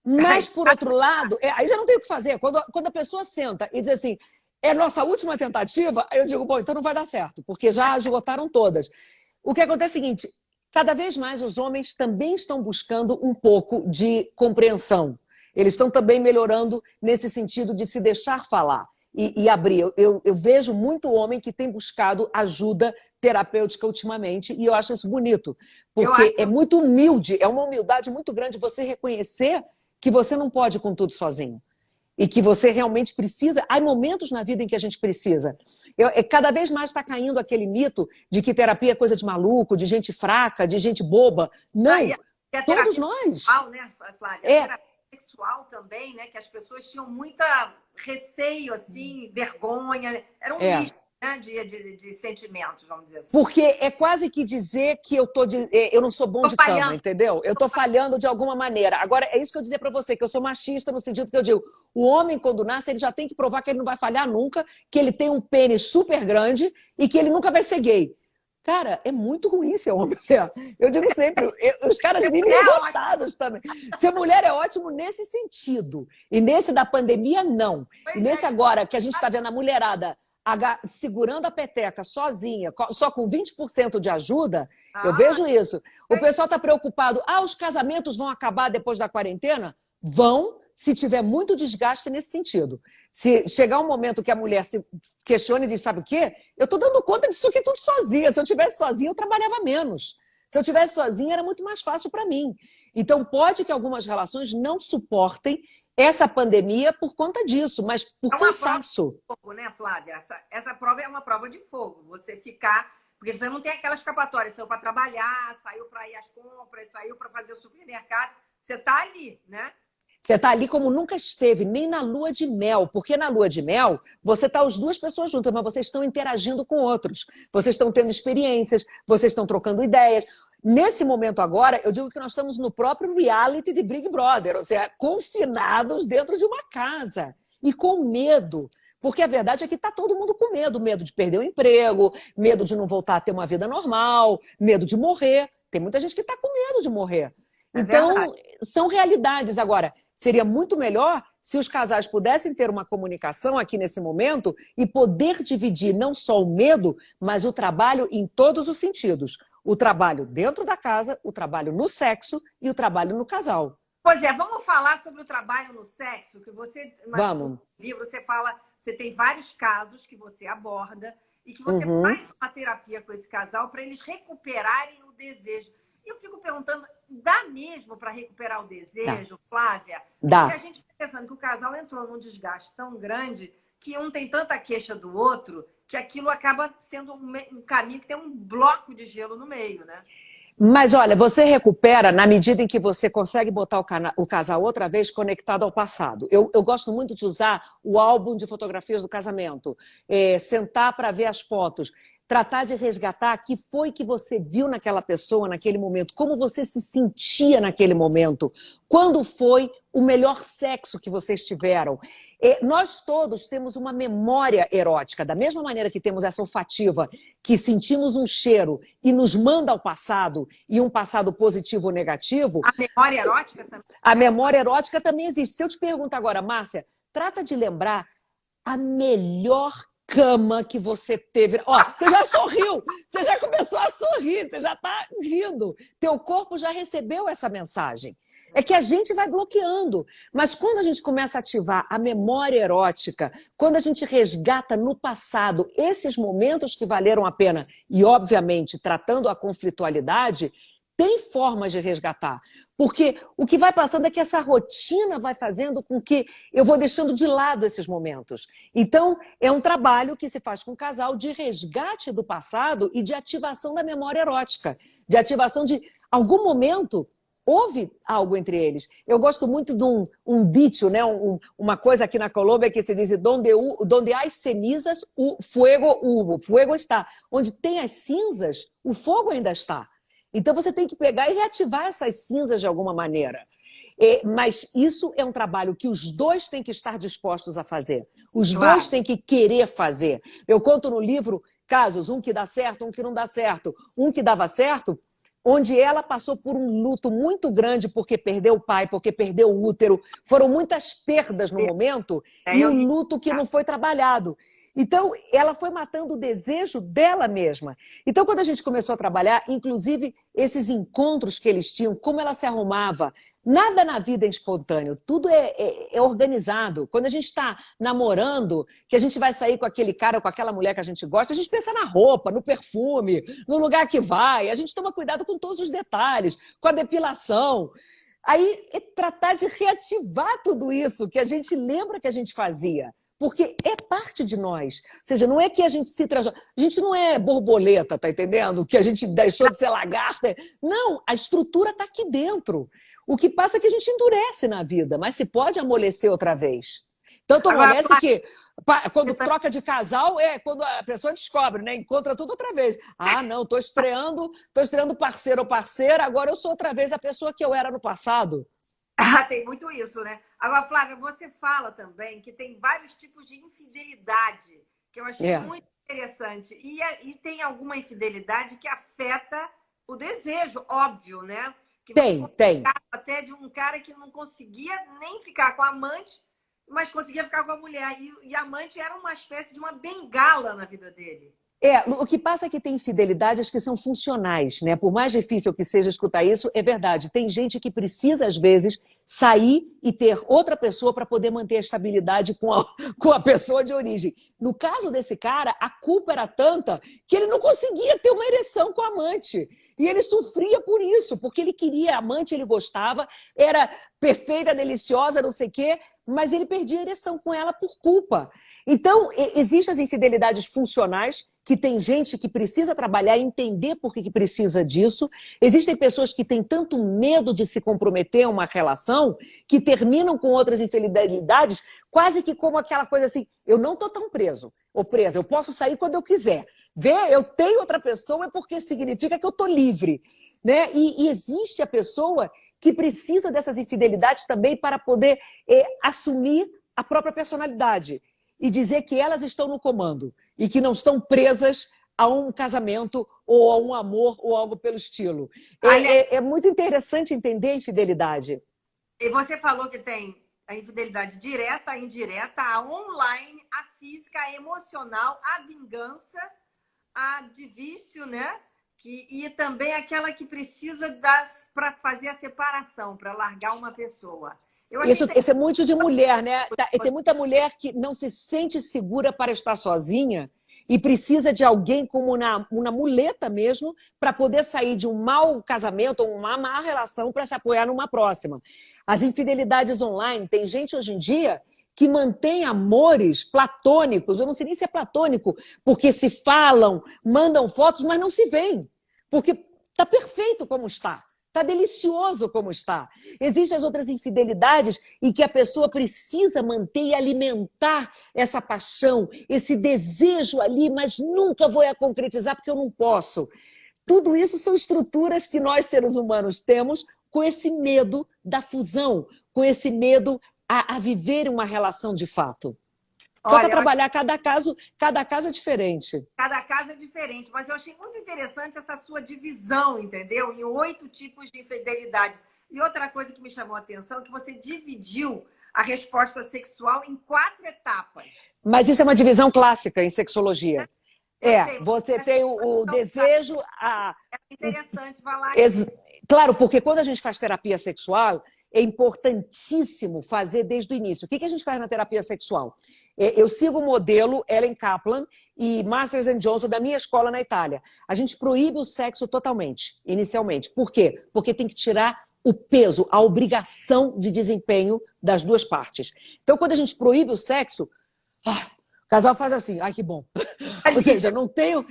Speaker 2: Mas, por outro lado, aí já não tem o que fazer. Quando a pessoa senta e diz assim, é nossa última tentativa, aí eu digo, bom, então não vai dar certo, porque já esgotaram todas. O que acontece é o seguinte, cada vez mais os homens também estão buscando um pouco de compreensão. Eles estão também melhorando nesse sentido de se deixar falar e abrir. Eu vejo muito homem que tem buscado ajuda terapêutica ultimamente e eu acho isso bonito, porque é muito humilde, é uma humildade muito grande você reconhecer que você não pode com tudo sozinho e que você realmente precisa. Há momentos na vida em que a gente precisa. Cada vez mais está caindo aquele mito de que terapia é coisa de maluco, de gente fraca, de gente boba. Não, todos nós.
Speaker 1: Né, Flávia? Sexual também, né? Que as pessoas tinham muita receio, assim, vergonha. Era um misto, né? de sentimentos, vamos dizer assim.
Speaker 2: Porque é quase que dizer que eu não sou bom de cama, entendeu? Eu estou falhando de alguma maneira. Agora, é isso que eu dizer para você, que eu sou machista no sentido que eu digo, o homem, quando nasce, ele já tem que provar que ele não vai falhar nunca, que ele tem um pênis super grande e que ele nunca vai ser gay. Cara, é muito ruim ser homem. Eu digo sempre, os caras vivem esgotados também. Ser mulher é ótimo nesse sentido. E nesse da pandemia, não. E nesse agora, que a gente está vendo a mulherada segurando a peteca sozinha, só com 20% de ajuda, eu vejo isso. O pessoal está preocupado. Os casamentos vão acabar depois da quarentena? Vão, se tiver muito desgaste nesse sentido. Se chegar um momento que a mulher se questione e diz, sabe o quê? Eu estou dando conta disso aqui tudo sozinha. Se eu estivesse sozinha, eu trabalhava menos. Se eu estivesse sozinha, era muito mais fácil para mim. Então, pode que algumas relações não suportem essa pandemia por conta disso, mas por cansaço.
Speaker 1: Prova de fogo, né, Flávia? Essa prova é uma prova de fogo. Você ficar... Porque você não tem aquela escapatória. Saiu para trabalhar, saiu para ir às compras, saiu para fazer o supermercado. Você está ali, né?
Speaker 2: Você está ali como nunca esteve, nem na lua de mel. Porque na lua de mel, você está as duas pessoas juntas, mas vocês estão interagindo com outros. Vocês estão tendo experiências, vocês estão trocando ideias. Nesse momento agora, eu digo que nós estamos no próprio reality de Big Brother, ou seja, confinados dentro de uma casa e com medo. Porque a verdade é que está todo mundo com medo. Medo de perder o emprego, medo de não voltar a ter uma vida normal, medo de morrer. Tem muita gente que está com medo de morrer.
Speaker 1: É verdade.
Speaker 2: Então, são realidades. Agora, seria muito melhor se os casais pudessem ter uma comunicação aqui nesse momento e poder dividir não só o medo, mas o trabalho em todos os sentidos. O trabalho dentro da casa, o trabalho no sexo e o trabalho no casal.
Speaker 1: Pois é, vamos falar sobre o trabalho no sexo, que você,
Speaker 2: Vamos.
Speaker 1: no livro, você fala, você tem vários casos que você aborda e que você
Speaker 2: Uhum.
Speaker 1: faz uma terapia com esse casal para eles recuperarem o desejo. E eu fico perguntando, dá mesmo para recuperar o desejo, Flávia?
Speaker 2: Dá.
Speaker 1: Porque a gente fica pensando que o casal entrou num desgaste tão grande que um tem tanta queixa do outro que aquilo acaba sendo um caminho que tem um bloco de gelo no meio, né?
Speaker 2: Mas olha, você recupera na medida em que você consegue botar o casal outra vez conectado ao passado. Eu gosto muito de usar o álbum de fotografias do casamento, sentar para ver as fotos, tratar de resgatar o que foi que você viu naquela pessoa naquele momento, como você se sentia naquele momento, quando foi o melhor sexo que vocês tiveram. Nós todos temos uma memória erótica, da mesma maneira que temos essa olfativa, que sentimos um cheiro e nos manda ao passado, e um passado positivo ou negativo.
Speaker 1: A memória erótica também.
Speaker 2: A memória erótica também existe. Se eu te perguntar agora, Márcia, trata de lembrar a melhor cama que você teve. Ó, você já sorriu, você já começou a sorrir, você já está rindo. Teu corpo já recebeu essa mensagem. É que a gente vai bloqueando. Mas quando a gente começa a ativar a memória erótica, quando a gente resgata no passado esses momentos que valeram a pena, e obviamente tratando a conflitualidade, tem formas de resgatar. Porque o que vai passando é que essa rotina vai fazendo com que eu vou deixando de lado esses momentos. Então, é um trabalho que se faz com o casal de resgate do passado e de ativação da memória erótica. De ativação de algum momento houve algo entre eles. Eu gosto muito de um dicho, né? Uma coisa aqui na Colômbia que se diz donde há cenizas, o fuego está. Onde tem as cinzas, o fogo ainda está. Então você tem que pegar e reativar essas cinzas de alguma maneira. Mas isso é um trabalho que os dois têm que estar dispostos a fazer. Os dois têm que querer fazer. Eu conto no livro casos, um que dá certo, um que não dá certo. Um que dava certo, onde ela passou por um luto muito grande porque perdeu o pai, porque perdeu o útero. Foram muitas perdas no momento e um luto que não foi trabalhado. Então, ela foi matando o desejo dela mesma. Então, quando a gente começou a trabalhar, inclusive esses encontros que eles tinham, como ela se arrumava, nada na vida é espontâneo, tudo é organizado. Quando a gente está namorando, que a gente vai sair com aquele cara ou com aquela mulher que a gente gosta, a gente pensa na roupa, no perfume, no lugar que vai, a gente toma cuidado com todos os detalhes, com a depilação. Aí é tratar de reativar tudo isso que a gente lembra que a gente fazia. Porque é parte de nós. Ou seja, não é que a gente se transforma. A gente não é borboleta, tá entendendo? Que a gente deixou de ser lagarta. Não, a estrutura está aqui dentro. O que passa é que a gente endurece na vida, mas se pode amolecer outra vez. Tanto amolece que quando troca de casal é quando a pessoa descobre, né? Encontra tudo outra vez. Ah, não, estou estreando parceiro ou parceira, agora eu sou outra vez a pessoa que eu era no passado.
Speaker 1: Ah, tem muito isso, né? Agora, Flávia, você fala também que tem vários tipos de infidelidade, que eu achei muito interessante. E tem alguma infidelidade que afeta o desejo, óbvio, né? Que
Speaker 2: tem.
Speaker 1: Até de um cara que não conseguia nem ficar com a amante, mas conseguia ficar com a mulher. E a amante era uma espécie de uma bengala na vida dele.
Speaker 2: O que passa é que tem infidelidades que são funcionais, né? Por mais difícil que seja escutar isso, é verdade. Tem gente que precisa, às vezes, sair e ter outra pessoa para poder manter a estabilidade com a pessoa de origem. No caso desse cara, a culpa era tanta que ele não conseguia ter uma ereção com a amante. E ele sofria por isso, porque ele queria a amante, ele gostava, era perfeita, deliciosa, não sei o quê, mas ele perdia a ereção com ela por culpa. Então, existem as infidelidades funcionais, que tem gente que precisa trabalhar e entender por que precisa disso. Existem pessoas que têm tanto medo de se comprometer a uma relação que terminam com outras infidelidades, quase que como aquela coisa assim, eu não estou tão preso ou presa, eu posso sair quando eu quiser. Eu tenho outra pessoa é porque significa que eu estou livre. Né? E existe a pessoa que precisa dessas infidelidades também para poder assumir a própria personalidade e dizer que elas estão no comando e que não estão presas a um casamento ou a um amor ou algo pelo estilo.
Speaker 1: Aliás,
Speaker 2: É muito interessante entender a infidelidade.
Speaker 1: e você falou que tem a infidelidade direta, a indireta, a online, a física, a emocional, a vingança, a de vício, né? E também aquela que precisa para fazer a separação, para largar uma pessoa. Eu achei
Speaker 2: Isso é muito de mulher, né? Tem muita mulher que não se sente segura para estar sozinha e precisa de alguém como uma muleta mesmo para poder sair de um mau casamento ou uma má relação para se apoiar numa próxima. As infidelidades online, tem gente hoje em dia que mantém amores platônicos, eu não sei nem se é platônico, porque se falam, mandam fotos, mas não se veem, porque está perfeito como está. Está delicioso como está. Existem as outras infidelidades em que a pessoa precisa manter e alimentar essa paixão, esse desejo ali, mas nunca vou a concretizar porque eu não posso. Tudo isso são estruturas que nós, seres humanos, temos com esse medo da fusão, com esse medo a viver uma relação de fato. Só para trabalhar cada caso é diferente.
Speaker 1: Cada caso é diferente, mas eu achei muito interessante essa sua divisão, entendeu? Em 8 tipos de infidelidade. E outra coisa que me chamou a atenção é que você dividiu a resposta sexual em 4 etapas.
Speaker 2: Mas isso é uma divisão clássica em sexologia. Você tem o desejo...
Speaker 1: É interessante falar
Speaker 2: Claro, porque quando a gente faz terapia sexual, é importantíssimo fazer desde o início. O que a gente faz na terapia sexual? Eu sigo o modelo Ellen Kaplan e Masters and Johnson da minha escola na Itália. A gente proíbe o sexo totalmente, inicialmente. Por quê? Porque tem que tirar o peso, a obrigação de desempenho das duas partes. Então, quando a gente proíbe o sexo, o casal faz assim, ai que bom. Ou seja, não tenho...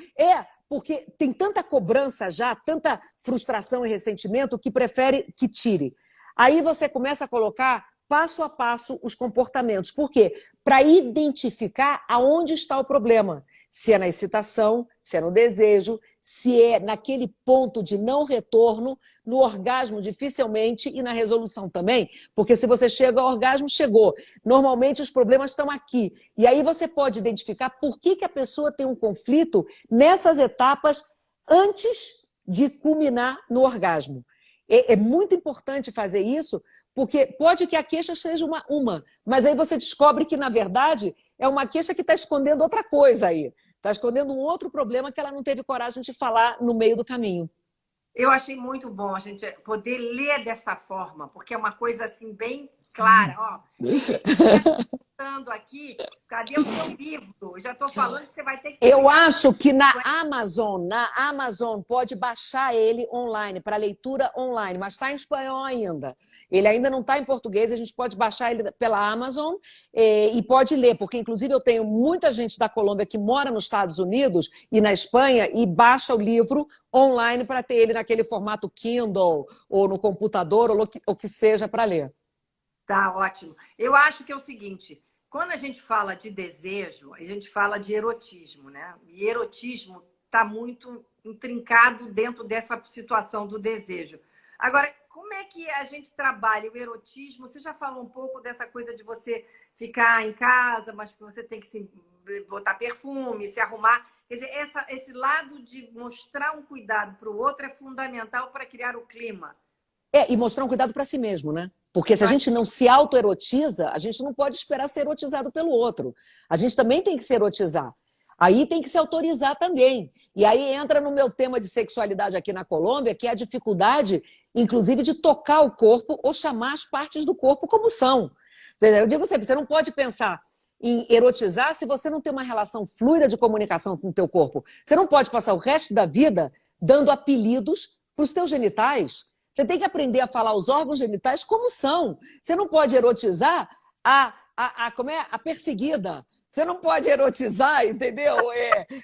Speaker 2: porque tem tanta cobrança já, tanta frustração e ressentimento que prefere que tire. Aí você começa a colocar passo a passo os comportamentos. Por quê? Para identificar aonde está o problema. Se é na excitação, se é no desejo, se é naquele ponto de não retorno, no orgasmo dificilmente e na resolução também. Porque se você chega ao orgasmo, chegou. Normalmente os problemas estão aqui. E aí você pode identificar por que a pessoa tem um conflito nessas etapas antes de culminar no orgasmo. É muito importante fazer isso, porque pode que a queixa seja uma, mas aí você descobre que, na verdade, é uma queixa que está escondendo outra coisa aí. Está escondendo um outro problema que ela não teve coragem de falar no meio do caminho.
Speaker 1: Eu achei muito bom a gente poder ler dessa forma, porque é uma coisa assim bem clara. Ó, aqui, cadê o seu livro? Eu já estou falando que você vai ter que...
Speaker 2: Eu acho que na Amazon pode baixar ele online, para leitura online, mas está em espanhol ainda. Ele ainda não está em português, a gente pode baixar ele pela Amazon e pode ler, porque inclusive eu tenho muita gente da Colômbia que mora nos Estados Unidos e na Espanha e baixa o livro online para ter ele naquele formato Kindle ou no computador ou o que seja para ler.
Speaker 1: Tá, ótimo. Eu acho que é o seguinte, quando a gente fala de desejo, a gente fala de erotismo, né? E erotismo está muito intrincado dentro dessa situação do desejo. Agora, como é que a gente trabalha o erotismo? Você já falou um pouco dessa coisa de você ficar em casa, mas você tem que se botar perfume, se arrumar. Quer dizer, esse lado de mostrar um cuidado para o outro é fundamental para criar o clima.
Speaker 2: E mostrar um cuidado para si mesmo, né? Porque se a gente não se autoerotiza, a gente não pode esperar ser erotizado pelo outro. A gente também tem que se erotizar. Aí tem que se autorizar também. E aí entra no meu tema de sexualidade aqui na Colômbia, que é a dificuldade, inclusive, de tocar o corpo ou chamar as partes do corpo como são. Eu digo sempre, você não pode pensar em erotizar se você não tem uma relação fluida de comunicação com o teu corpo. Você não pode passar o resto da vida dando apelidos para os teus genitais. Você tem que aprender a falar os órgãos genitais como são. Você não pode erotizar a perseguida. Você não pode erotizar, entendeu?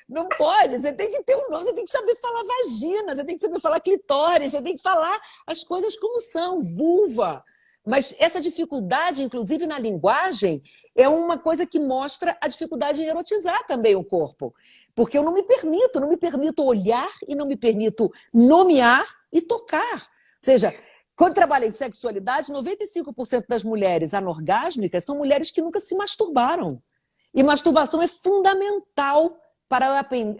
Speaker 2: Não pode. Você tem que ter um nome, você tem que saber falar vagina, você tem que saber falar clitóris, você tem que falar as coisas como são, vulva. Mas essa dificuldade, inclusive na linguagem, é uma coisa que mostra a dificuldade em erotizar também o corpo. Porque eu não me permito olhar e não me permito nomear e tocar. Ou seja, quando trabalho em sexualidade, 95% das mulheres anorgásmicas são mulheres que nunca se masturbaram. E masturbação é fundamental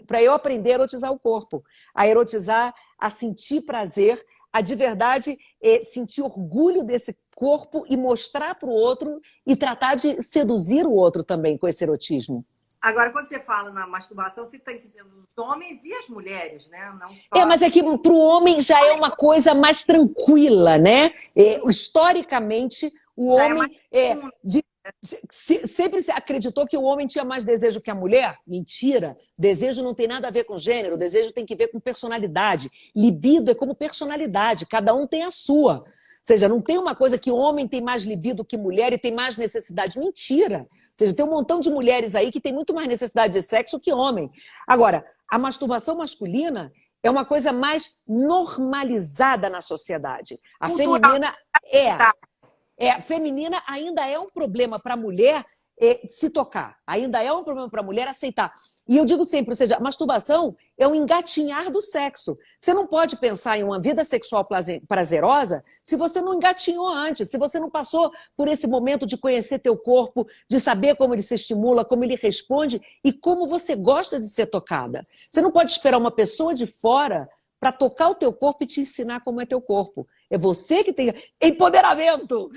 Speaker 2: para eu aprender a erotizar o corpo, a erotizar, a sentir prazer, a de verdade sentir orgulho desse corpo e mostrar para o outro e tratar de seduzir o outro também com esse erotismo.
Speaker 1: Agora, quando você fala na masturbação, você tem os homens e as mulheres, né? Não só...
Speaker 2: Mas é que para o homem já é uma coisa mais tranquila, né? Historicamente, o homem sempre se acreditou que o homem tinha mais desejo que a mulher. Mentira. Desejo não tem nada a ver com gênero, desejo tem que ver com personalidade. Libido é como personalidade, cada um tem a sua. Ou seja, não tem uma coisa que o homem tem mais libido que mulher e tem mais necessidade. Mentira. Ou seja, tem um montão de mulheres aí que tem muito mais necessidade de sexo que homem. Agora, a masturbação masculina é uma coisa mais normalizada na sociedade. A feminina feminina ainda é um problema para a mulher se tocar. Ainda é um problema para a mulher aceitar. E eu digo sempre, ou seja, a masturbação é um engatinhar do sexo. Você não pode pensar em uma vida sexual prazerosa se você não engatinhou antes, se você não passou por esse momento de conhecer teu corpo, de saber como ele se estimula, como ele responde e como você gosta de ser tocada. Você não pode esperar uma pessoa de fora para tocar o teu corpo e te ensinar como é teu corpo. É você que tem... Empoderamento!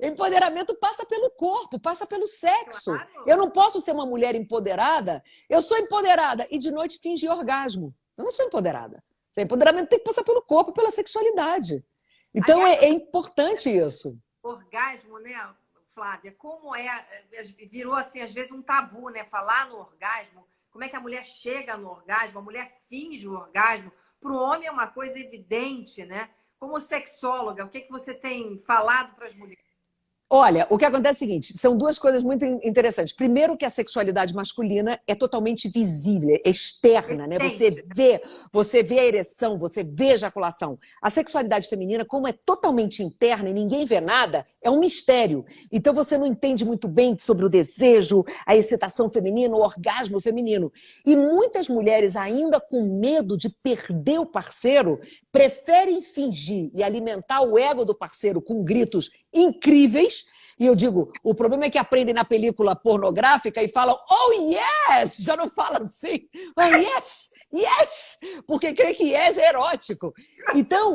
Speaker 2: Empoderamento passa pelo corpo, passa pelo sexo. Claro. Eu não posso ser uma mulher empoderada. Eu sou empoderada e de noite fingir orgasmo. Eu não sou empoderada. Empoderamento tem que passar pelo corpo, pela sexualidade. Então é importante isso.
Speaker 1: Orgasmo, né, Flávia? Como virou assim, às vezes um tabu, né? Falar no orgasmo. Como é que a mulher chega no orgasmo? A mulher finge o orgasmo. Para o homem é uma coisa evidente, né? Como sexóloga, o que você tem falado para as mulheres?
Speaker 2: Olha, o que acontece é o seguinte, são duas coisas muito interessantes. Primeiro que a sexualidade masculina é totalmente visível, é externa, né? Você vê a ereção, você vê a ejaculação. A sexualidade feminina, como é totalmente interna e ninguém vê nada, é um mistério. Então você não entende muito bem sobre o desejo, a excitação feminina, o orgasmo feminino. E muitas mulheres, ainda com medo de perder o parceiro, preferem fingir e alimentar o ego do parceiro com gritos incríveis. E eu digo, o problema é que aprendem na película pornográfica e falam, oh yes! Já não falam assim, oh yes, yes! Porque creem que yes é erótico. Então,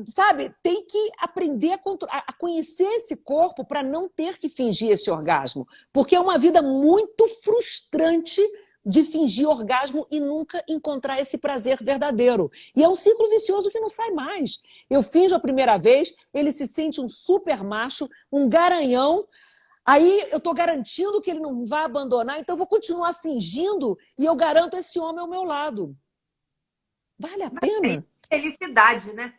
Speaker 2: sabe, tem que aprender a conhecer esse corpo para não ter que fingir esse orgasmo. Porque é uma vida muito frustrante de fingir orgasmo e nunca encontrar esse prazer verdadeiro. E é um ciclo vicioso que não sai mais. Eu finjo a primeira vez, ele se sente um super macho, um garanhão, aí eu estou garantindo que ele não vai abandonar, então eu vou continuar fingindo e eu garanto esse homem ao meu lado. Vale a pena?
Speaker 1: Felicidade, né?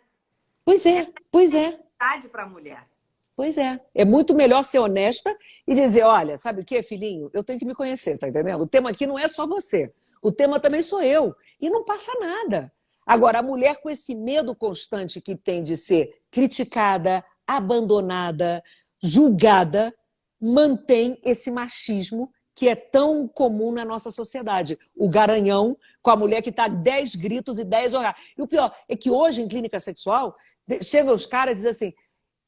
Speaker 2: Pois é.
Speaker 1: Felicidade para a mulher.
Speaker 2: Pois é. É muito melhor ser honesta e dizer, olha, sabe o que, filhinho? Eu tenho que me conhecer, tá entendendo? O tema aqui não é só você. O tema também sou eu. E não passa nada. Agora, a mulher com esse medo constante que tem de ser criticada, abandonada, julgada, mantém esse machismo que é tão comum na nossa sociedade. O garanhão com a mulher que está 10 gritos e 10 orgasmos. E o pior é que hoje, em clínica sexual, chegam os caras e dizem assim,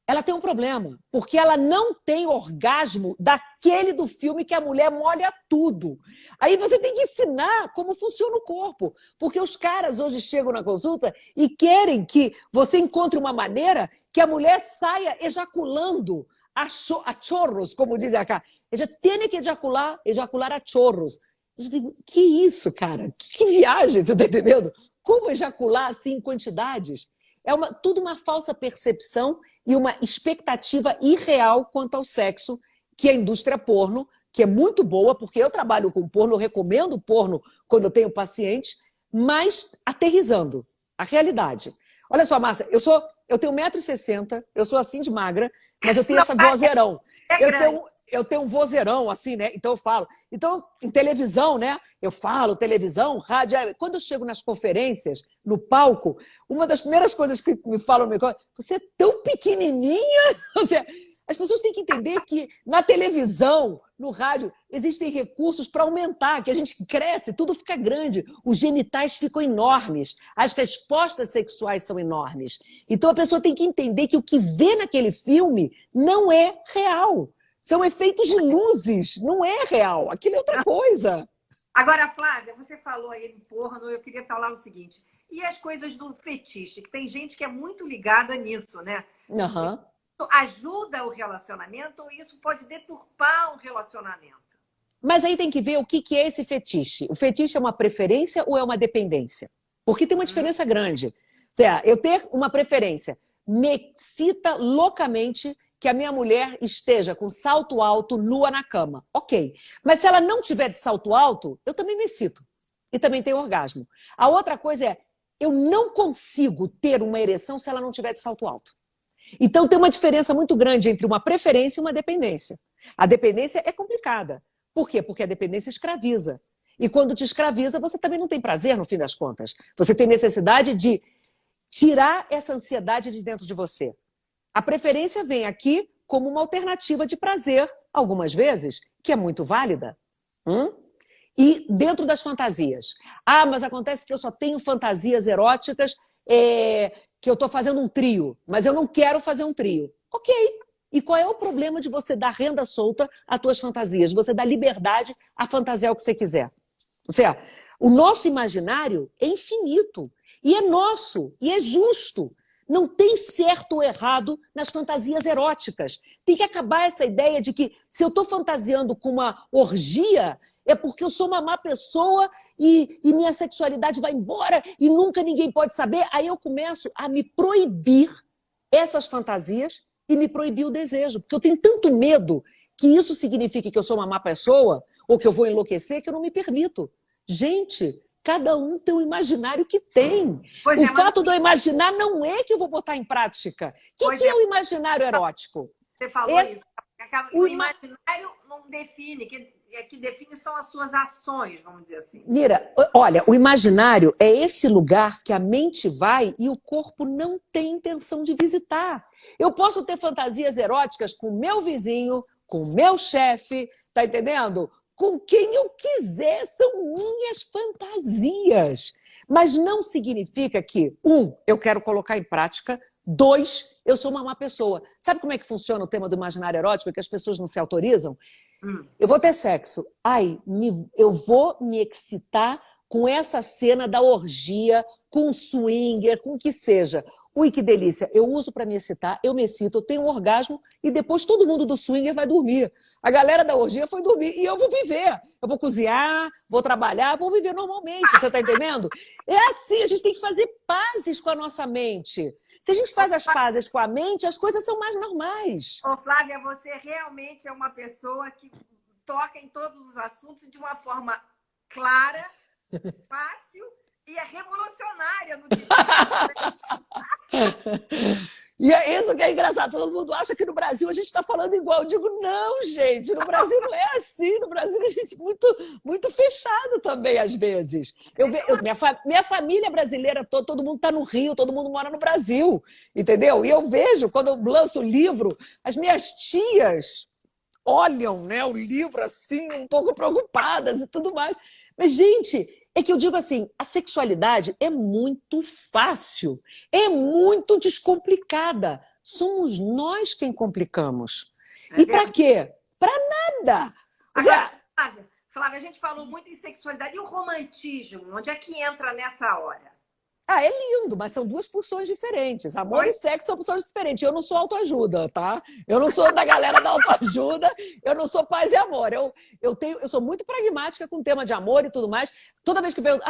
Speaker 2: ela tem um problema, porque ela não tem orgasmo daquele do filme que a mulher molha tudo. Aí você tem que ensinar como funciona o corpo, porque os caras hoje chegam na consulta e querem que você encontre uma maneira que a mulher saia ejaculando a chorros, como dizem cá. Ela tem que ejacular a chorros. Eu digo, que isso, cara? Que viagem, você está entendendo? Como ejacular assim em quantidades? É tudo uma falsa percepção e uma expectativa irreal quanto ao sexo que a indústria porno, que é muito boa, porque eu trabalho com porno, eu recomendo porno quando eu tenho pacientes, mas aterrissando a realidade. Olha só, Márcia, eu tenho 1,60 m, eu sou assim de magra, mas eu tenho essa vozeirão. Eu tenho um vozeirão, assim, né? Então eu falo. Então, em televisão, né? Eu falo, televisão, rádio. Quando eu chego nas conferências, no palco, uma das primeiras coisas que me falam, você é tão pequenininha. As pessoas têm que entender que na televisão, no rádio, existem recursos para aumentar, que a gente cresce, tudo fica grande. Os genitais ficam enormes, as respostas sexuais são enormes. Então a pessoa tem que entender que o que vê naquele filme não é real. São efeitos de luzes, não é real. Aquilo é outra coisa.
Speaker 1: Agora, Flávia, você falou aí do porno, eu queria falar o seguinte. E as coisas do fetiche? Que tem gente que é muito ligada nisso, né?
Speaker 2: Uhum.
Speaker 1: Isso ajuda o relacionamento ou isso pode deturpar o relacionamento?
Speaker 2: Mas aí tem que ver o que é esse fetiche. O fetiche é uma preferência ou é uma dependência? Porque tem uma diferença grande. Ou seja, eu ter uma preferência me excita loucamente que a minha mulher esteja com salto alto, nua na cama. Ok. Mas se ela não tiver de salto alto, eu também me excito. E também tenho orgasmo. A outra coisa é, eu não consigo ter uma ereção se ela não tiver de salto alto. Então tem uma diferença muito grande entre uma preferência e uma dependência. A dependência é complicada. Por quê? Porque a dependência escraviza. E quando te escraviza, você também não tem prazer, no fim das contas. Você tem necessidade de tirar essa ansiedade de dentro de você. A preferência vem aqui como uma alternativa de prazer, algumas vezes, que é muito válida. E dentro das fantasias. Ah, mas acontece que eu só tenho fantasias eróticas, que eu estou fazendo um trio, mas eu não quero fazer um trio. Ok. E qual é o problema de você dar renda solta às tuas fantasias? Você dá liberdade a fantasiar o que você quiser. Ou seja, o nosso imaginário é infinito. E é nosso. E é justo. Não tem certo ou errado nas fantasias eróticas. Tem que acabar essa ideia de que se eu estou fantasiando com uma orgia, é porque eu sou uma má pessoa e minha sexualidade vai embora e nunca ninguém pode saber. Aí eu começo a me proibir essas fantasias e me proibir o desejo. Porque eu tenho tanto medo que isso signifique que eu sou uma má pessoa ou que eu vou enlouquecer que eu não me permito. Gente, cada um tem o imaginário que tem. O fato de eu imaginar não é que eu vou botar em prática. O que é o imaginário erótico?
Speaker 1: Você falou isso. O imaginário não define, que define são as suas ações, vamos dizer assim.
Speaker 2: Mira, olha, o imaginário é esse lugar que a mente vai e o corpo não tem intenção de visitar. Eu posso ter fantasias eróticas com o meu vizinho, com o meu chefe, tá entendendo? Com quem eu quiser, são minhas fantasias. Mas não significa que, eu quero colocar em prática, 2, eu sou uma má pessoa. Sabe como é que funciona o tema do imaginário erótico, que as pessoas não se autorizam? Eu vou ter sexo. Eu vou me excitar com essa cena da orgia, com swinger, com o que seja. Ui, que delícia. Eu uso para me excitar, eu me excito, eu tenho um orgasmo e depois todo mundo do swinger vai dormir. A galera da orgia foi dormir e eu vou viver. Eu vou cozinhar, vou trabalhar, vou viver normalmente. Você está entendendo? É assim, a gente tem que fazer pazes com a nossa mente. Se a gente faz as pazes com a mente, as coisas são mais normais.
Speaker 1: Ô, Flávia, você realmente é uma pessoa que toca em todos os assuntos de uma forma clara, fácil e é revolucionária no que
Speaker 2: E é isso que é engraçado. Todo mundo acha que no Brasil a gente está falando igual. Eu digo, não, gente, no Brasil não é assim. No Brasil a gente é muito fechado também, às vezes. Minha família brasileira, todo mundo está no Rio, todo mundo mora no Brasil, entendeu? E eu vejo, quando eu lanço o livro, as minhas tias olham, né, o livro assim, um pouco preocupadas e tudo mais. Mas, gente, é que eu digo assim, a sexualidade é muito fácil, é muito descomplicada. Somos nós quem complicamos. E para quê? Para nada.
Speaker 1: Agora, Flávia, a gente falou muito em sexualidade. E o romantismo? Onde é que entra nessa hora?
Speaker 2: É lindo, mas são 2 pulsões diferentes. Amor e sexo são pulsões diferentes. Eu não sou autoajuda, tá? Eu não sou da galera da autoajuda, eu não sou paz e amor. Eu sou muito pragmática com o tema de amor e tudo mais. Toda vez que eu pergunto,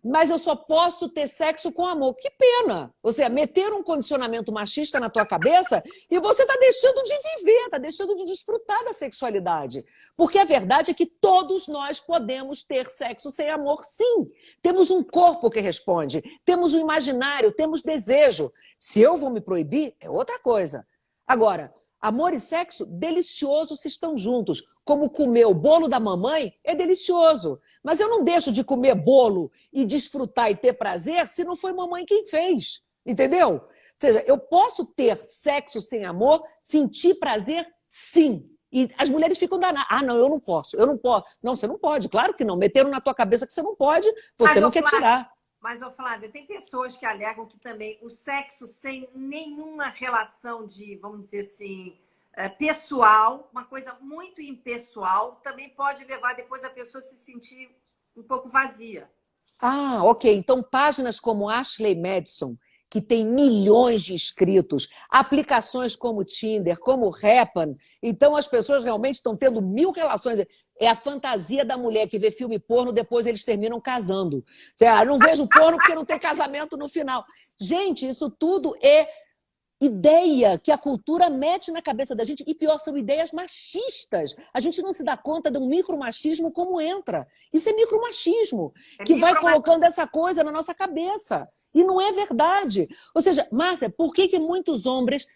Speaker 2: mas eu só posso ter sexo com amor. Que pena! Ou seja, meter um condicionamento machista na tua cabeça e você está deixando de viver, está deixando de desfrutar da sexualidade. Porque a verdade é que todos nós podemos ter sexo sem amor, sim. Temos um corpo que responde, temos um imaginário, temos desejo. Se eu vou me proibir, é outra coisa. Agora, amor e sexo, delicioso se estão juntos. Como comer o bolo da mamãe é delicioso. Mas eu não deixo de comer bolo e desfrutar e ter prazer se não foi mamãe quem fez. Entendeu? Ou seja, eu posso ter sexo sem amor, sentir prazer, sim. E as mulheres ficam danadas. Não, eu não posso, eu não posso. Não, você não pode, claro que não. Meteram na tua cabeça que você não pode, você não quer tirar.
Speaker 1: Mas, Flávia, tem pessoas que alegam que também o sexo sem nenhuma relação de, vamos dizer assim, pessoal, uma coisa muito impessoal, também pode levar depois a pessoa a se sentir um pouco vazia.
Speaker 2: Ah, ok. Então, páginas como Ashley Madison, que tem milhões de inscritos, aplicações como Tinder, como Happn, então as pessoas realmente estão tendo 1000 relações. É a fantasia da mulher que vê filme porno, depois eles terminam casando. Não vejo porno porque não tem casamento no final. Gente, isso tudo é ideia que a cultura mete na cabeça da gente, e pior, são ideias machistas. A gente não se dá conta de um micromachismo como entra. Isso é micromachismo, que vai colocando essa coisa na nossa cabeça. E não é verdade. Ou seja, Márcia, por que muitos homens,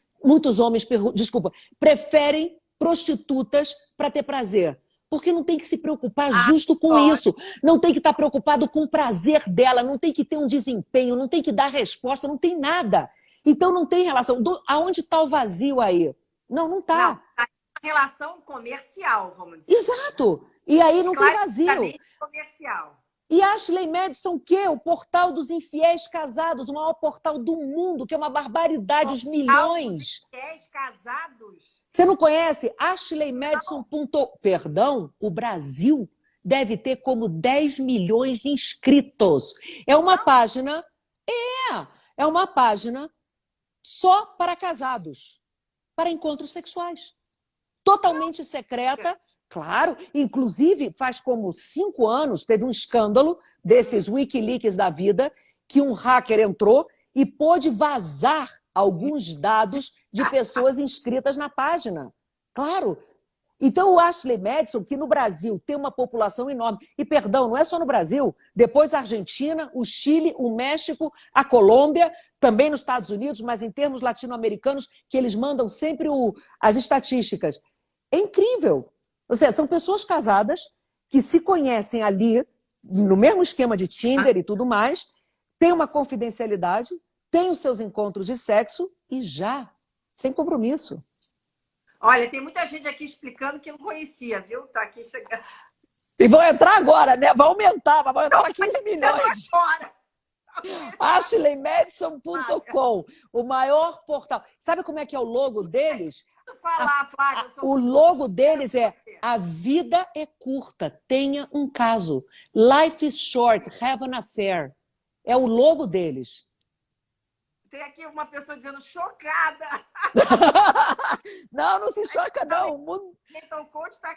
Speaker 2: desculpa, preferem prostitutas para ter prazer? Porque não tem que se preocupar justo com isso. Não tem que estar preocupado com o prazer dela, não tem que ter um desempenho, não tem que dar resposta, não tem nada. Então não tem relação. Aonde está o vazio aí? Não está.
Speaker 1: Não, tá uma relação comercial, vamos dizer.
Speaker 2: Exato. E aí não tem vazio.
Speaker 1: Comercial.
Speaker 2: E Ashley Madison, que é o portal dos infiéis casados, o maior portal do mundo, que é uma barbaridade, os milhões.
Speaker 1: Dos infiéis casados?
Speaker 2: Você não conhece? Ashley Madison. Perdão, o Brasil deve ter como 10 milhões de inscritos. É uma página... É uma página só para casados, para encontros sexuais. Totalmente secreta, claro. Inclusive, faz como 5 anos, teve um escândalo desses Wikileaks da vida, que um hacker entrou e pôde vazar alguns dados de pessoas inscritas na página. Claro. Então, o Ashley Madison, que no Brasil tem uma população enorme, e perdão, não é só no Brasil, depois a Argentina, o Chile, o México, a Colômbia, também nos Estados Unidos, mas em termos latino-americanos, que eles mandam sempre as estatísticas. É incrível. Ou seja, são pessoas casadas que se conhecem ali, no mesmo esquema de Tinder e tudo mais, têm uma confidencialidade, têm os seus encontros de sexo e sem compromisso.
Speaker 1: Olha, tem muita gente aqui explicando que não conhecia, viu? Tá aqui chegando.
Speaker 2: E vão entrar agora, né? Vai aumentar para 15 milhões.
Speaker 1: Agora.
Speaker 2: AshleyMadison.com, o maior portal. Sabe como é que é o logo deles?
Speaker 1: Flávia,
Speaker 2: o logo deles é: a vida é curta, tenha um caso. Life is short, have an affair. É o logo deles.
Speaker 1: Tem aqui uma pessoa dizendo chocada.
Speaker 2: Não se choca, não.
Speaker 1: Então, coach tá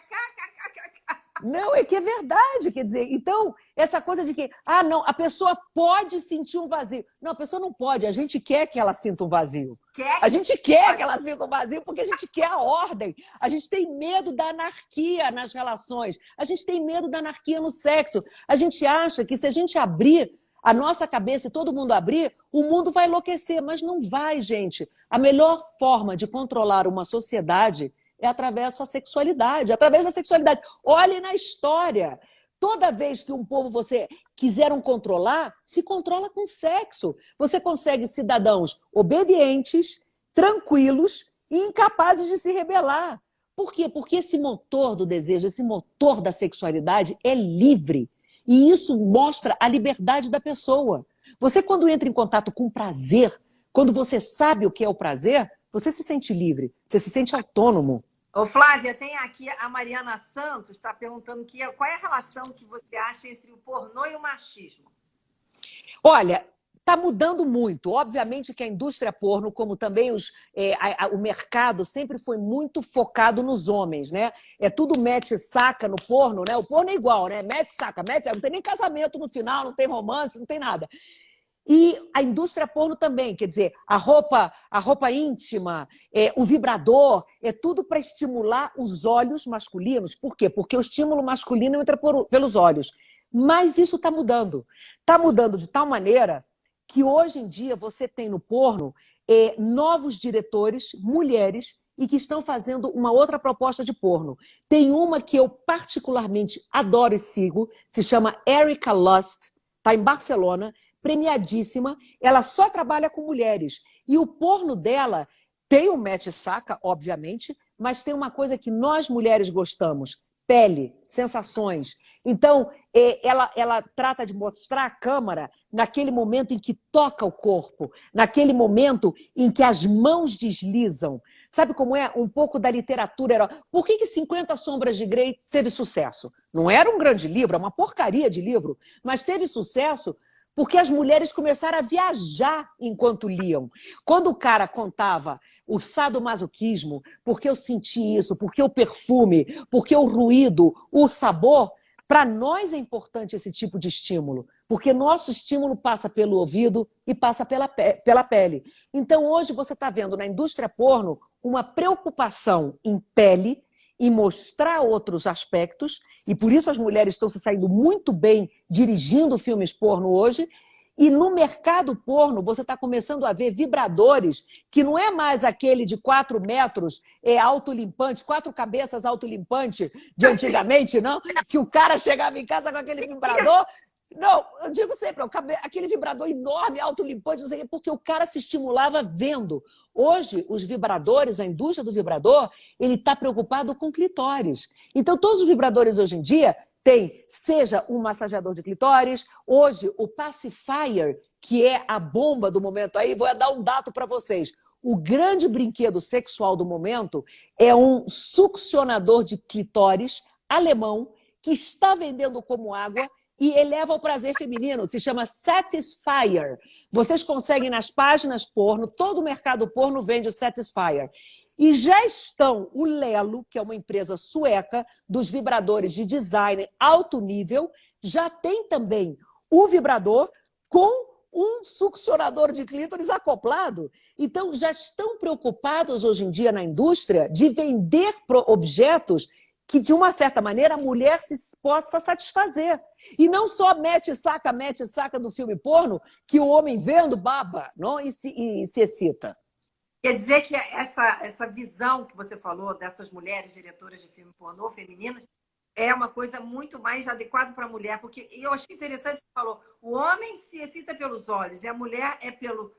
Speaker 2: Não, é que é verdade, quer dizer, então, essa coisa de que, não, a pessoa pode sentir um vazio. Não, a pessoa não pode, a gente quer que ela sinta um vazio. A gente quer que ela sinta um vazio porque a gente quer a ordem. A gente tem medo da anarquia nas relações, a gente tem medo da anarquia no sexo. A gente acha que se a gente abrir a nossa cabeça e todo mundo abrir, o mundo vai enlouquecer, mas não vai, gente. A melhor forma de controlar uma sociedade é através da sua sexualidade, através da sexualidade. Olhe na história. Toda vez que um povo você quiseram controlar, se controla com sexo. Você consegue cidadãos obedientes, tranquilos e incapazes de se rebelar. Por quê? Porque esse motor do desejo, esse motor da sexualidade é livre. E isso mostra a liberdade da pessoa. Você, quando entra em contato com prazer, quando você sabe o que é o prazer, você se sente livre, você se sente autônomo.
Speaker 1: Ô, Flávia, tem aqui a Mariana Santos, está perguntando qual é a relação que você acha entre o pornô e o machismo?
Speaker 2: Olha, está mudando muito. Obviamente que a indústria porno, como também o mercado, sempre foi muito focado nos homens, né? É tudo mete-saca no porno, né? O porno é igual, né? Mete-saca, não tem nem casamento no final, não tem romance, não tem nada. E a indústria porno também, quer dizer, a roupa íntima, o vibrador, é tudo para estimular os olhos masculinos. Por quê? Porque o estímulo masculino entra pelos olhos. Mas isso está mudando. Está mudando de tal maneira que hoje em dia você tem no porno novos diretores, mulheres, e que estão fazendo uma outra proposta de porno. Tem uma que eu particularmente adoro e sigo, se chama Erika Lust, está em Barcelona, premiadíssima, ela só trabalha com mulheres. E o porno dela tem o mete-saca, obviamente, mas tem uma coisa que nós mulheres gostamos: pele, sensações. Então, ela trata de mostrar a câmara naquele momento em que toca o corpo, naquele momento em que as mãos deslizam, Sabe como é? Um pouco da literatura erótica. Por que 50 Sombras de Grey teve sucesso? Não era um grande livro, é uma porcaria de livro, mas teve sucesso porque as mulheres começaram a viajar enquanto liam. Quando o cara contava o sadomasoquismo, porque eu senti isso, porque o perfume, porque o ruído, o sabor, para nós é importante esse tipo de estímulo, porque nosso estímulo passa pelo ouvido e passa pela pele. Então, hoje você está vendo na indústria porno uma preocupação em pele, em mostrar outros aspectos, e por isso as mulheres estão se saindo muito bem dirigindo filmes porno hoje. E no mercado porno, você está começando a ver vibradores que não é mais aquele de 4 metros autolimpante, 4 cabeças autolimpante de antigamente, não? Que o cara chegava em casa com aquele vibrador. Não, eu digo sempre, aquele vibrador enorme, autolimpante, não sei o quê, porque o cara se estimulava vendo. Hoje, os vibradores, a indústria do vibrador, ele está preocupado com clitóris. Então, todos os vibradores hoje em dia tem, seja um massageador de clitóris, hoje o pacifier, que é a bomba do momento aí, vou dar um dado para vocês. O grande brinquedo sexual do momento é um succionador de clitóris alemão que está vendendo como água e eleva o prazer feminino, se chama Satisfyer. Vocês conseguem nas páginas porno, todo o mercado porno vende o Satisfyer. E já estão o Lelo, que é uma empresa sueca dos vibradores de design alto nível, já tem também o vibrador com um succionador de clítoris acoplado. Então, já estão preocupados hoje em dia na indústria de vender objetos que, de uma certa maneira, a mulher possa satisfazer. E não só mete e saca do filme porno, que o homem vendo baba, não? E se excita.
Speaker 1: Quer dizer que essa visão que você falou dessas mulheres diretoras de filme pornô femininas é uma coisa muito mais adequada para a mulher, porque eu achei interessante que você falou, o homem se excita pelos olhos e a mulher é pelo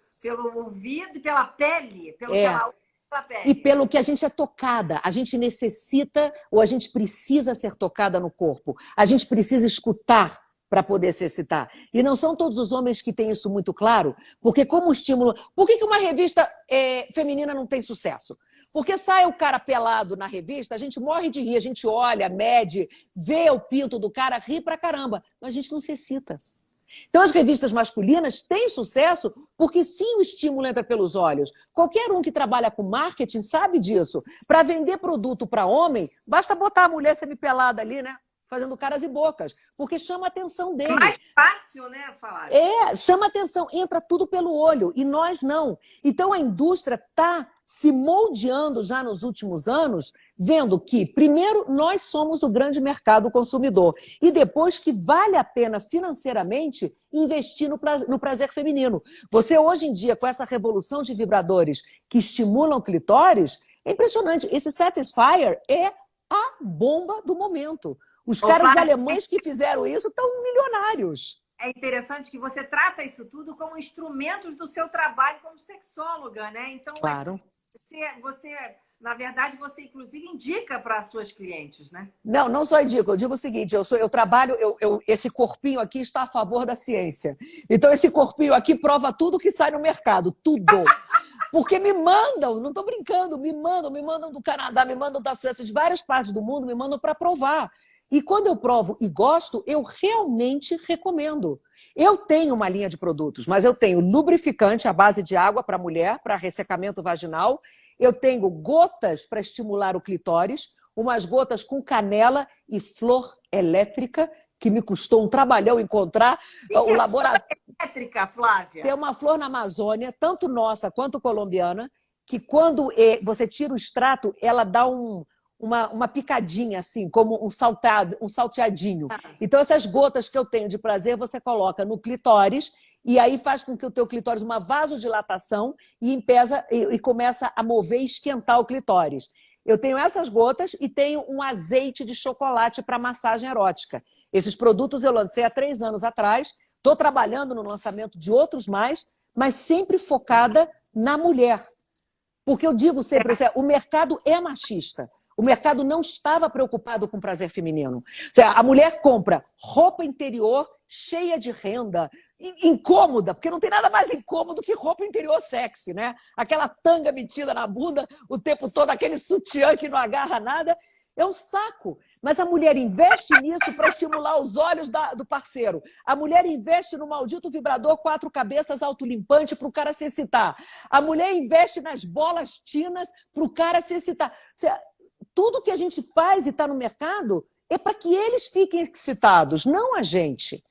Speaker 1: ouvido e pela pele, pela pele.
Speaker 2: E pelo que a gente é tocada. A gente necessita ou a gente precisa ser tocada no corpo. A gente precisa escutar para poder se excitar. E não são todos os homens que têm isso muito claro, porque como estímulo... Por que uma revista feminina não tem sucesso? Porque sai o cara pelado na revista, a gente morre de rir, a gente olha, mede, vê o pinto do cara, ri pra caramba, mas a gente não se excita. Então as revistas masculinas têm sucesso porque sim, o estímulo entra pelos olhos. Qualquer um que trabalha com marketing sabe disso. Para vender produto para homem, basta botar a mulher semipelada ali, né? Fazendo caras e bocas, porque chama a atenção dele.
Speaker 1: É mais fácil, né, falar?
Speaker 2: Chama a atenção, entra tudo pelo olho, e nós não. Então a indústria está se moldeando já nos últimos anos, vendo que, primeiro, nós somos o grande mercado consumidor, e depois que vale a pena financeiramente investir no prazer feminino. Você hoje em dia, com essa revolução de vibradores que estimulam clitóris, é impressionante. Esse Satisfyer é a bomba do momento. Os caras alemães que fizeram isso estão milionários.
Speaker 1: É interessante que você trata isso tudo como instrumentos do seu trabalho como sexóloga, né? Então,
Speaker 2: claro.
Speaker 1: Você, na verdade, você inclusive indica para as suas clientes, né?
Speaker 2: Não só indico. Eu digo o seguinte, eu trabalho, esse corpinho aqui está a favor da ciência. Então, esse corpinho aqui prova tudo que sai no mercado, tudo. Porque me mandam, não estou brincando, me mandam do Canadá, me mandam da Suécia, de várias partes do mundo, me mandam para provar. E quando eu provo e gosto, eu realmente recomendo. Eu tenho uma linha de produtos, mas eu tenho lubrificante à base de água para mulher, para ressecamento vaginal. Eu tenho gotas para estimular o clitóris, umas gotas com canela e flor elétrica, que me custou um trabalhão encontrar. O laboratório
Speaker 1: elétrica, Flávia?
Speaker 2: Tem uma flor na Amazônia, tanto nossa quanto colombiana, que quando você tira o extrato, ela dá uma picadinha, assim, como um salteadinho. Então, essas gotas que eu tenho de prazer, você coloca no clitóris e aí faz com que o teu clitóris, uma vasodilatação, e começa a mover e esquentar o clitóris. Eu tenho essas gotas e tenho um azeite de chocolate para massagem erótica. Esses produtos eu lancei há 3 anos atrás. Estou trabalhando no lançamento de outros mais, mas sempre focada na mulher. Porque eu digo sempre, o mercado é machista. O mercado não estava preocupado com prazer feminino. Ou seja, a mulher compra roupa interior cheia de renda, incômoda, porque não tem nada mais incômodo que roupa interior sexy, né? Aquela tanga metida na bunda o tempo todo, aquele sutiã que não agarra nada. É um saco. Mas a mulher investe nisso para estimular os olhos do parceiro. A mulher investe no maldito vibrador 4 cabeças autolimpante para o cara se excitar. A mulher investe nas bolas tinas para o cara se excitar. Ou seja, tudo que a gente faz e está no mercado é para que eles fiquem excitados, não a gente.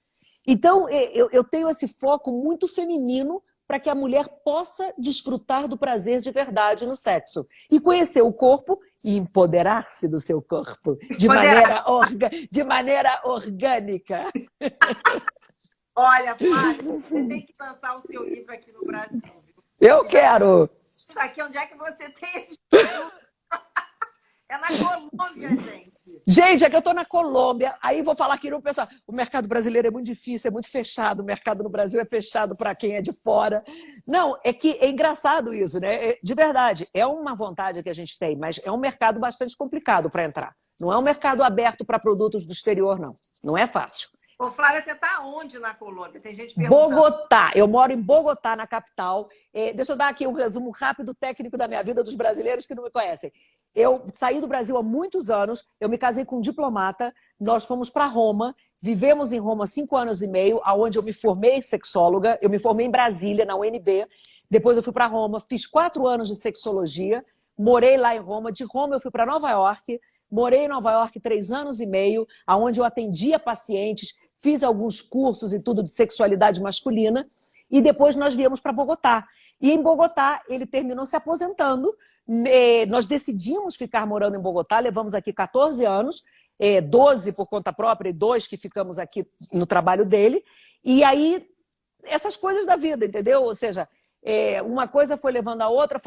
Speaker 2: Então, eu tenho esse foco muito feminino para que a mulher possa desfrutar do prazer de verdade no sexo. E conhecer o corpo e empoderar-se do seu corpo de maneira orgânica.
Speaker 1: Olha, Flávia, você tem que lançar o seu livro aqui no Brasil. Viu?
Speaker 2: Eu quero!
Speaker 1: Aqui, onde é que você tem esses produtos? É na Colômbia, gente.
Speaker 2: Gente, é que eu estou na Colômbia, aí vou falar aqui no pessoal. O mercado brasileiro é muito difícil, é muito fechado. O mercado no Brasil é fechado para quem é de fora. Não, é que é engraçado isso, né? De verdade, é uma vontade que a gente tem, mas é um mercado bastante complicado para entrar. Não é um mercado aberto para produtos do exterior, não. Não é fácil.
Speaker 1: Ô, Flávia, você está onde na Colômbia? Tem gente perguntando.
Speaker 2: Bogotá. Eu moro em Bogotá, na capital. Deixa eu dar aqui um resumo rápido técnico da minha vida dos brasileiros que não me conhecem. Eu saí do Brasil há muitos anos, eu me casei com um diplomata, nós fomos para Roma, vivemos em Roma 5 anos e meio, onde eu me formei sexóloga, eu me formei em Brasília, na UNB, depois eu fui para Roma, fiz 4 anos de sexologia, morei lá em Roma, de Roma eu fui para Nova York, morei em Nova York 3 anos e meio, onde eu atendia pacientes, fiz alguns cursos e tudo de sexualidade masculina, e depois nós viemos para Bogotá. E em Bogotá, ele terminou se aposentando. Nós decidimos ficar morando em Bogotá, levamos aqui 14 anos, 12 por conta própria e 2 que ficamos aqui no trabalho dele. E aí, essas coisas da vida, entendeu? Ou seja, uma coisa foi levando a outra,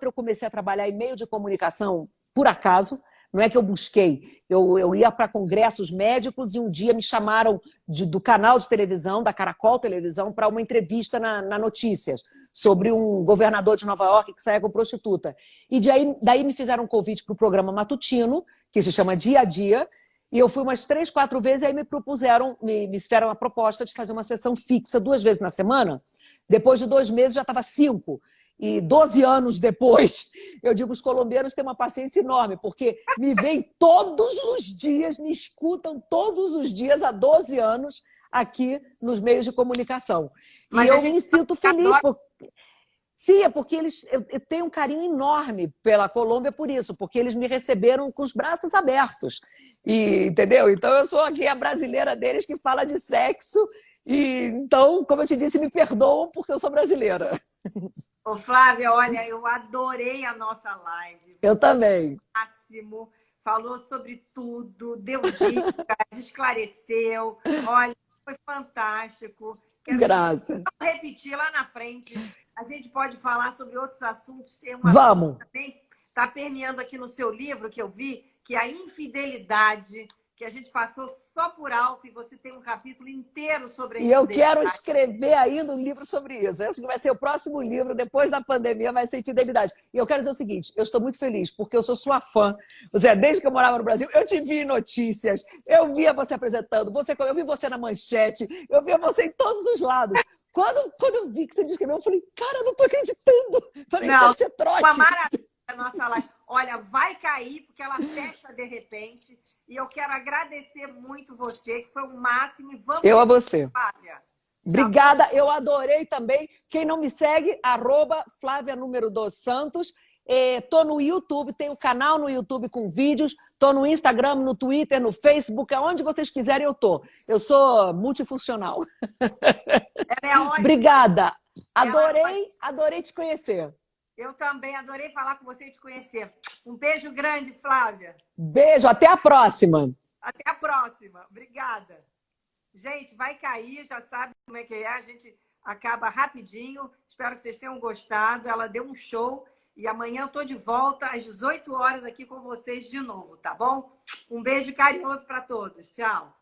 Speaker 2: eu comecei a trabalhar em meio de comunicação por acaso. Não é que eu busquei, eu ia para congressos médicos e um dia me chamaram do canal de televisão, da Caracol Televisão, para uma entrevista na Notícias, sobre um governador de Nova York que saía com prostituta. E daí me fizeram um convite para o programa matutino, que se chama Dia a Dia, e eu fui umas 3, 4 vezes, e aí me propuseram, me fizeram a proposta de fazer uma sessão fixa 2 vezes na semana. Depois de 2 meses já estava 5. E 12 anos depois, eu digo, os colombianos têm uma paciência enorme, porque me veem todos os dias, me escutam todos os dias há 12 anos aqui nos meios de comunicação.
Speaker 1: Mas
Speaker 2: e eu me sinto feliz. Sim, é porque eu tenho um carinho enorme pela Colômbia por isso, porque eles me receberam com os braços abertos. Entendeu? Então eu sou aqui a brasileira deles que fala de sexo. E então, como eu te disse, me perdoam porque eu sou brasileira.
Speaker 1: Ô, Flávia, olha, eu adorei a nossa live.
Speaker 2: Eu também.
Speaker 1: Máximo, falou sobre tudo, deu dicas, esclareceu. Olha, foi fantástico.
Speaker 2: Graças.
Speaker 1: Vamos repetir lá na frente. A gente pode falar sobre outros assuntos. Tem
Speaker 2: Vamos.
Speaker 1: Também está permeando aqui no seu livro que eu vi, que é a infidelidade, que a gente passou só por alto, e você tem um capítulo inteiro sobre isso.
Speaker 2: E eu quero escrever ainda um livro sobre isso. Acho que vai ser o próximo livro, depois da pandemia, vai ser Infidelidade. E eu quero dizer o seguinte, eu estou muito feliz, porque eu sou sua fã. Você, desde que eu morava no Brasil, eu te vi em notícias, eu via você apresentando, eu vi você na manchete, eu via você em todos os lados. Quando eu vi que você me escreveu, eu falei, cara, eu não estou acreditando. Falei,
Speaker 1: não,
Speaker 2: você trote.
Speaker 1: Uma maravilha. A nossa live. Olha, vai cair, porque ela fecha de repente. E eu quero agradecer muito você, que foi o máximo. E vamos
Speaker 2: eu a você.
Speaker 1: Flávia.
Speaker 2: Obrigada, eu adorei também. Quem não me segue, @Flávia Santos. Tô no YouTube, tenho canal no YouTube com vídeos. Tô no Instagram, no Twitter, no Facebook, aonde vocês quiserem eu tô. Eu sou multifuncional.
Speaker 1: Ela é ótima.
Speaker 2: Obrigada. Adorei te conhecer.
Speaker 1: Eu também adorei falar com você e te conhecer. Um beijo grande, Flávia.
Speaker 2: Beijo, até a próxima.
Speaker 1: Até a próxima. Obrigada. Gente, vai cair, já sabe como é que é. A gente acaba rapidinho. Espero que vocês tenham gostado. Ela deu um show. E amanhã eu estou de volta às 18 horas aqui com vocês de novo, tá bom? Um beijo carinhoso para todos. Tchau.